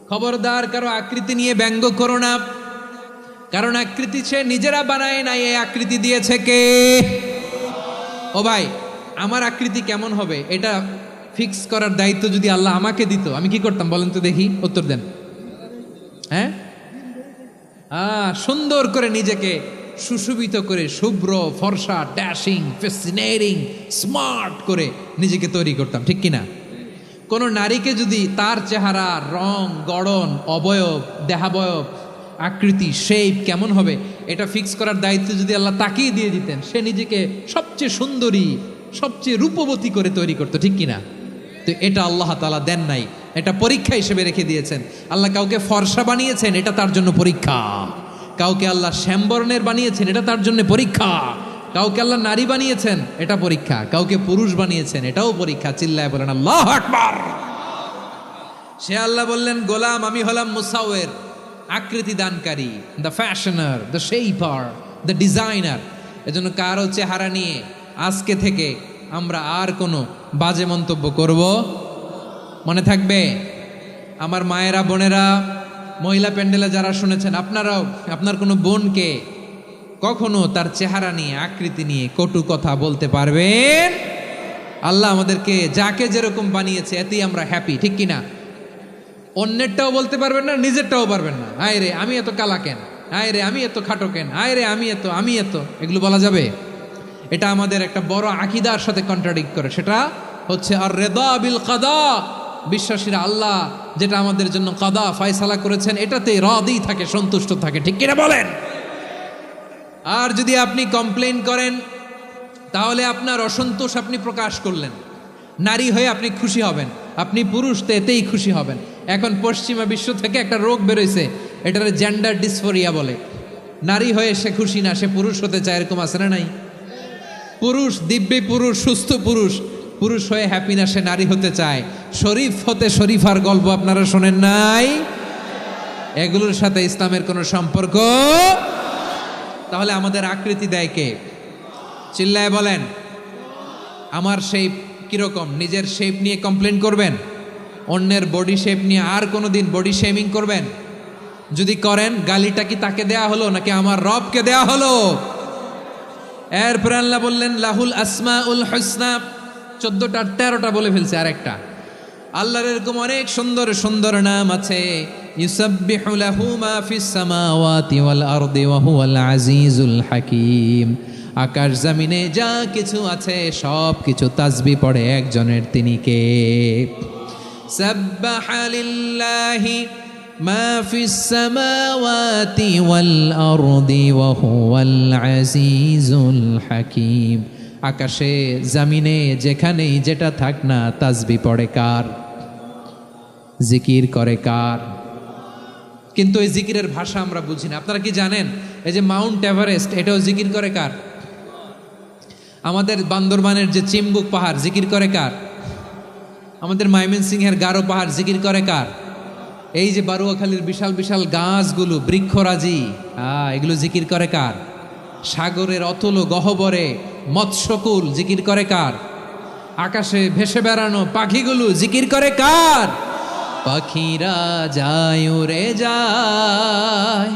খবরদার, কারো আকৃতি নিয়ে ব্যঙ্গ করো না, কারণ আকৃতি সে নিজেরা বানায় নাই, এই আকৃতি দিয়েছে কে? ও ভাই, আমার আকৃতি কেমন হবে এটা ফিক্স করার দায়িত্ব যদি আল্লাহ আমাকে দিত, আমি কি করতাম বলেন তো দেখি, উত্তর দেন। হ্যাঁ, সুন্দর করে নিজেকে সুশোভিত করে, শুভ্র ফর্সা, ড্যাশিং, ফ্যাসিনেটিং, স্মার্ট করে নিজেকে তৈরি করতাম, ঠিক কিনা? কোন নারীকে যদি তার চেহারা, রং, গড়ন, অবয়ব, দেহাবয়ব, আকৃতি, শেপ কেমন হবে এটা ফিক্স করার দায়িত্ব যদি আল্লাহ তাকেই দিয়ে দিতেন, সে নিজেকে সবচেয়ে সুন্দরী, সবচেয়ে রূপবতী করে তৈরি করতো, ঠিক কিনা? তো এটা আল্লাহ তাআলা দেন নাই, এটা পরীক্ষা হিসেবে রেখে দিয়েছেন। আল্লাহ কাউকে ফর্সা বানিয়েছেন, এটা তার জন্য পরীক্ষা। কাউকে আল্লাহ শ্যামবর্ণের বানিয়েছেন, এটা তার জন্য পরীক্ষা। কাউকে আল্লাহ নারী বানিয়েছেন, এটা পরীক্ষা। কাউকে পুরুষ বানিয়েছেন, এটাও পরীক্ষা। চিল্লায় বলেন আল্লাহু আকবার। সে আল্লাহ বললেন, গোলাম আমি হলাম মুসাওয়ের, আকৃতি দানকারী, the fashioner, the shaper, the designer. এজন্য কারো চেহারা নিয়ে আজকে থেকে আমরা আর কোনো বাজে মন্তব্য করব, মনে থাকবে? আমার মায়েরা, বোনেরা, মহিলা প্যান্ডেলে যারা শুনেছেন, আপনারাও আপনার কোনো বোনকে কখনো তার চেহারা নিয়ে, আকৃতি নিয়ে কটু কথা বলতে পারবেন? আল্লাহ আমাদেরকে যাকে যেরকম বানিয়েছে এতেই আমরা হ্যাপি, ঠিক কিনা? অন্যেরটাও বলতে পারবেন না, নিজেরটাও পারবেন না। হায় রে আমি এত কালা কেন, হায় রে আমি এত খাটো কেন, হায় রে আমি এত, এগুলো বলা যাবে? এটা আমাদের একটা বড় আকীদার সাথে কন্ট্রাডিক্ট করে। সেটা হচ্ছে আর রিদা বিল কাদা, বিশ্বাসীরা আল্লাহ যেটা আমাদের জন্য কাদা ফয়সালা করেছেন এটাতে রাদি থাকে, সন্তুষ্ট থাকে, ঠিক কিনা বলেন? আর যদি আপনি কমপ্লেইন করেন তাহলে আপনার অসন্তোষ আপনি প্রকাশ করলেন। নারী হয়ে আপনি খুশি হবেন, আপনি পুরুষ তো এতেই খুশি হবেন। এখন পশ্চিমা বিশ্ব থেকে একটা রোগ বেরোইছে, এটার জেন্ডার ডিসফোরিয়া বলে। নারী হয়ে সে খুশি না, সে পুরুষ হতে চায়, এরকম আছে না নাই? পুরুষ, দিব্যি পুরুষ, সুস্থ পুরুষ, পুরুষ হয়ে হ্যাপি না, সে নারী হতে চায়। শরীফ হতে শরীফার গল্প আপনারা শোনেন নাই? এগুলোর সাথে ইসলামের কোনো সম্পর্ক? তাহলে আমাদের আকৃতি দেয় কে? চিল্লায় বলেন। আমার শেপ কিরকম, নিজের শেপ নিয়ে কমপ্লেন করবেন? অন্যের বডি শেপ নিয়ে আর কোনোদিন বডি শেমিং করবেন? যদি করেন, গালিটা কি তাকে দেয়া হলো নাকি আমার রবকে দেয়া হলো? এরপর আল্লাহ বললেন লাহুল আসমাউল হুসনা, 14টা 13টা বলে ফেলছে, আরেকটা। আল্লাহর এরকম অনেক সুন্দর সুন্দর নাম আছে। ইউসাব্বিহু লাহু মা ফিস সামাওয়াতি ওয়াল আরদি ওয়া হুয়াল আজিজুল হাকীম। আকাশ জমিনে যা কিছু আছে সব কিছু তাসবিহ পড়ে একজনের, তিনি কে? সাব্বাহা লিল্লাহি মা ফিস সামাওয়াতি ওয়াল আরদি ওয়া হুয়াল আজিজুল হাকীম। আকাশে জমিনে যেখানেই যেটা থাক না, তাসবিহ পড়ে কার? জিকির করে কার? কিন্তু এই জিকিরের ভাষা আমরা বুঝি না। আপনারা কি জানেন এই যে মাউন্ট এভারেস্ট, এটাও জিকির করে কার? আমাদের বান্দরবানের যে চিম্বুক পাহাড়, জিকির করে কার? আমাদের ময়মনসিংহের গারো পাহাড়, জিকির করে কার? এই যে বারুয়াখালীর বিশাল বিশাল গাছগুলো, বৃক্ষরাজি, এগুলো জিকির করে কার? সাগরের অতল গহ্বরে মৎস্যকুল, জিকির করে কার? আকাশে ভেসে বেড়ানো পাখিগুলো, জিকির করে কার? পাখিরা যায় উড়ে যায়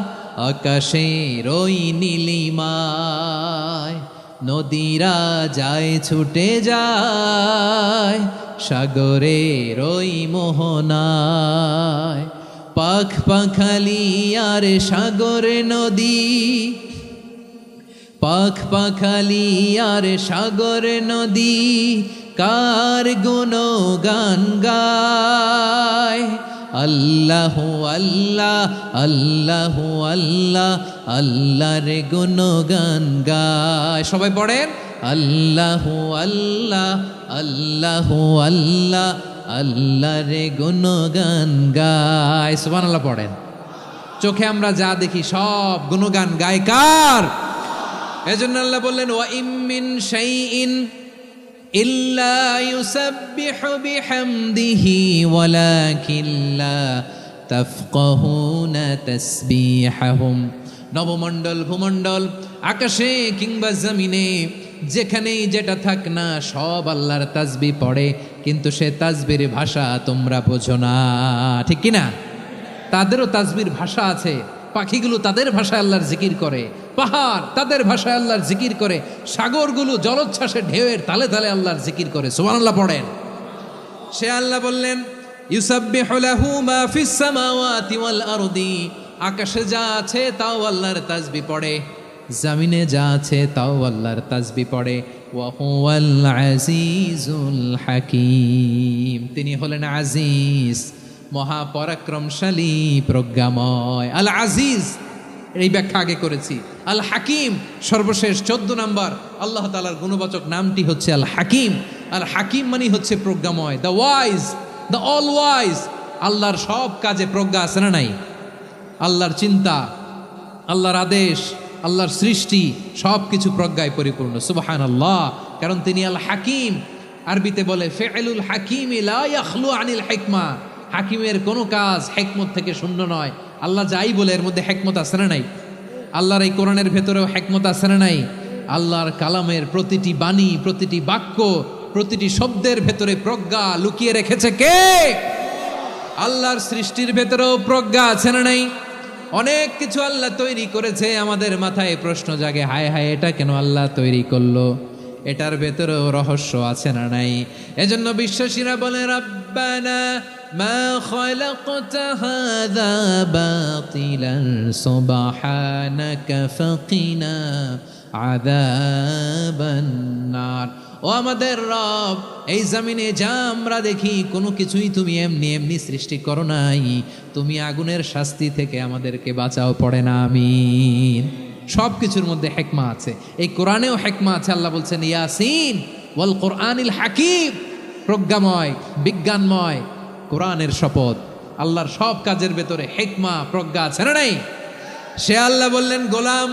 আকাশের ওই নীলিমায়, নদীরা যায় ছুটে যায় সাগরের ওই মোহনায়। পাখ পাখালি আর সাগর নদী, পাখ পাখালি আর সাগর নদী, কার গুণগান গায়? আল্লাহ আল্লাহ আল্লাহ আল্লাহ, আল্লাহর গুণগান গায়। সবাই পড়েন আল্লাহ আল্লাহ আল্লাহ আল্লাহ, আল্লাহর গুণগান গায়। সুবহানাল্লাহ পড়েন। চোখে আমরা যা দেখি সব গুণগান গায় কার? এজন্য আল্লাহ বললেন ওয়া ইম মিন শাইইন ইল্লা ইউসাব্বিহু বিহামদিহি ওয়ালাকিন লা তাফকাহুনা তাসবিহাহুম। নবমণ্ডল, ভূমণ্ডল, আকাশে কিংবা জমিনে যেখানেই যেটা থাক না, সব আল্লাহর তাসবিহ পড়ে, কিন্তু সে তাসবির ভাষা তোমরা বোঝো না, ঠিক কিনা? তাদেরও তাসবির ভাষা আছে। পাখিগুলো তাদের ভাষায় আল্লাহর জিকির করে, পাহাড় তাদের ভাষায় আল্লাহর জিকির করে, সাগরগুলো জলোচ্ছ্বাসে ঢেউয়ের তালে তালে আল্লাহর জিকির করে। সুবহানাল্লাহ পড়েন। সে আল্লাহ বললেন ইউসাব্বিহু লাহু মা ফিস সামাওয়াতি ওয়াল আরদি, আকাশে যা আছে তাও আল্লাহর তাসবিহ পড়ে, জমিনে যা আছে তাও আল্লাহর তাসবিহ পড়ে। ওয়া হুয়াল আজিজুল হাকীম, তিনি হলেন আজিজ, মহাপরাক্রমশালী, প্রজ্ঞাময়। আল আজিজ এই ব্যাখ্যা আগে করেছি। আল হাকিম সর্বশেষ 14 নম্বর আল্লাহ তাআলার গুণবাচক নামটি হচ্ছে আল হাকিম। আল হাকিম মানে হচ্ছে প্রজ্ঞাময়, the wise, the all wise. আল্লাহর সব কাজে প্রজ্ঞা আছে না নাই? আল্লাহর চিন্তা, আল্লাহর আদেশ, আল্লাহর সৃষ্টি সব কিছু প্রজ্ঞায় পরিপূর্ণ। সুবহানাল্লাহ, কারণ তিনি আল হাকিম। আরবিতে বলে ফিআলুল হাকিম লা ইয়াখলু আনিল হিকমা, হাকিমের কোনো কাজ হিকমত থেকে শূন্য নয়। আল্লাহ যাই বলে এর মধ্যে হিকমত আছে না নাই? আল্লাহর এই কোরআনের ভেতরেও হিকমত আছে না নাই? আল্লাহর কালামের প্রতিটি বাণী, প্রতিটি বাক্য, প্রতিটি শব্দের ভেতরে প্রজ্ঞা লুকিয়ে রেখেছে কে? আল্লাহর সৃষ্টির ভেতরেও প্রজ্ঞা আছে না নাই? অনেক কিছু আল্লাহ তৈরি করেছে, আমাদের মাথায় প্রশ্ন জাগে, হায় হায় এটা কেন আল্লাহ তৈরি করলো? এটার ভেতরেও রহস্য আছে না নাই? এজন্য বিশ্বাসীরা বলে, রব্বানা মা খালাকতা হাযা বাতিলান সুবহানাকা ফাকিনা আযাবান নার। ও আমাদের রব, এই জমিনে যা আমরা দেখি কোনো কিছুই তুমি এমনি এমনি সৃষ্টি করো নাই, তুমি আগুনের শাস্তি থেকে আমাদেরকে বাঁচাও, পড়ে না আমিন। সব কিছুর মধ্যে হেকমা আছে, এই কোরআনেও হেকমা আছে। আল্লাহ বলছেন ইয়াসিন ওয়াল কোরআনিল হাকিম, প্রজ্ঞাময় বিজ্ঞানময় কোরআনের শপথ। আল্লাহর সব কাজের ভেতরে হেকমা প্রজ্ঞা আছে না নাই? সে আল্লাহ বললেন, গোলাম,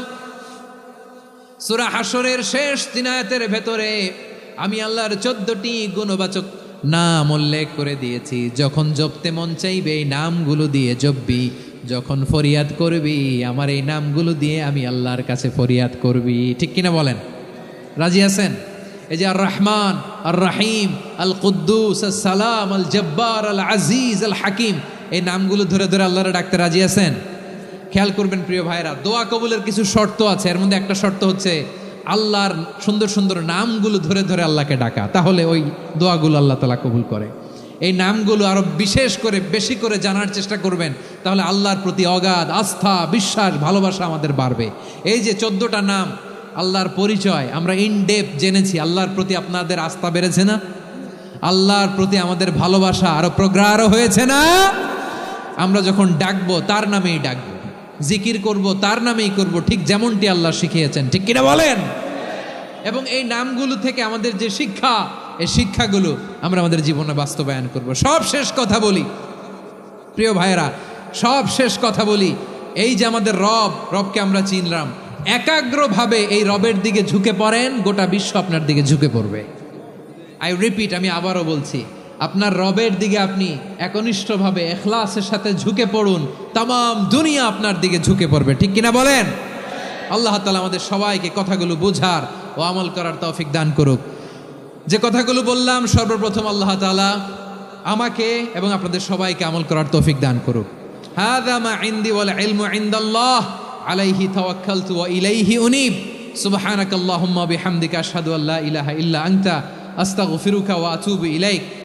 সূরা হাশরের শেষ 3 আয়াতের ভেতরে আমি আল্লাহর 14টি গুণবাচক নাম উল্লেখ করে দিয়েছি। যখন জপতে মন চাইবে এই নামগুলো দিয়ে জপবি, যখন ফরিয়াদ করবি আমার এই নামগুলো দিয়ে আমি আল্লাহর কাছে ফরিয়াদ করবি। ঠিক কিনা বলেন? রাজি আছেন? এই যে আর রহমান, আর রাহিম, আল কুদ্দুস, আল সালাম, আল জব্বার, আল আজিজ, আল হাকিম, এই নামগুলো ধরে ধরে আল্লাহরে ডাকতে রাজি আছেন? খেয়াল করবেন প্রিয় ভাইরা, দোয়া কবুলের কিছু শর্ত আছে। এর মধ্যে একটা শর্ত হচ্ছে আল্লাহর সুন্দর সুন্দর নামগুলো ধরে ধরে আল্লাহকে ডাকা, তাহলে ওই দোয়াগুলো আল্লাহ তাআলা কবুল করে। এই নামগুলো আরো বিশেষ করে বেশি করে জানার চেষ্টা করবেন, তাহলে আল্লাহর প্রতি অগাধ আস্থা, বিশ্বাস, ভালোবাসা আমাদের বাড়বে। এই যে 14টা নাম আল্লাহর পরিচয় আমরা ইন ডেপথ জেনেছি, আল্লাহর প্রতি আপনাদের আস্থা বেড়েছে না? আল্লাহর প্রতি আমাদের ভালোবাসা আরো প্রগাঢ় হয়েছে না? আমরা যখন ডাকবো তার নামেই ডাকবো, জিকির করব তার নামেই করব, ঠিক যেমনটি আল্লাহ শিখিয়েছেন। ঠিক কিনা বলেন? এবং এই নামগুলো থেকে আমাদের যে শিক্ষা, এই শিক্ষাগুলো আমরা আমাদের জীবনে বাস্তবায়ন করব। সব শেষ কথা বলি প্রিয় ভাইয়েরা, সব শেষ কথা বলি, এই যে আমাদের রবকে আমরা চিনলাম, একাগ্রভাবে এই রবের দিকে ঝুঁকে পড়েন, গোটা বিশ্ব আপনার দিকে ঝুঁকে পড়বে। আই রিপিট, আমি আবারও বলছি, আপনার রবের দিকে আপনি একনিষ্ঠভাবে ইখলাসের সাথে ঝুঁকে পড়ুন, তাম দুনিয়া আপনার দিকে ঝুঁকে পড়বে। ঠিক কিনা বলেন? আল্লাহ তাআলা আমাদের সবাইকে কথাগুলো বোঝার ও আমল করার তৌফিক দান করুক। যে কথাগুলো বললাম, সর্বপ্রথম আল্লাহ তাআলা আমাকে এবং আপনাদের সবাইকে আমল করার তৌফিক দান করুক। হাযা মা ইনদি ওয়াল ইলমু ইনদাল্লাহ আলাইহি তাওয়াক্কালতু ওয়া ইলাইহি উনীব। সুবহানাকাল্লাহুম্মা বিহামদিকা আশহাদু আল্লা ইলাহা ইল্লা আনতা আস্তাগফিরুকা ওয়া আতুবু ইলাইক।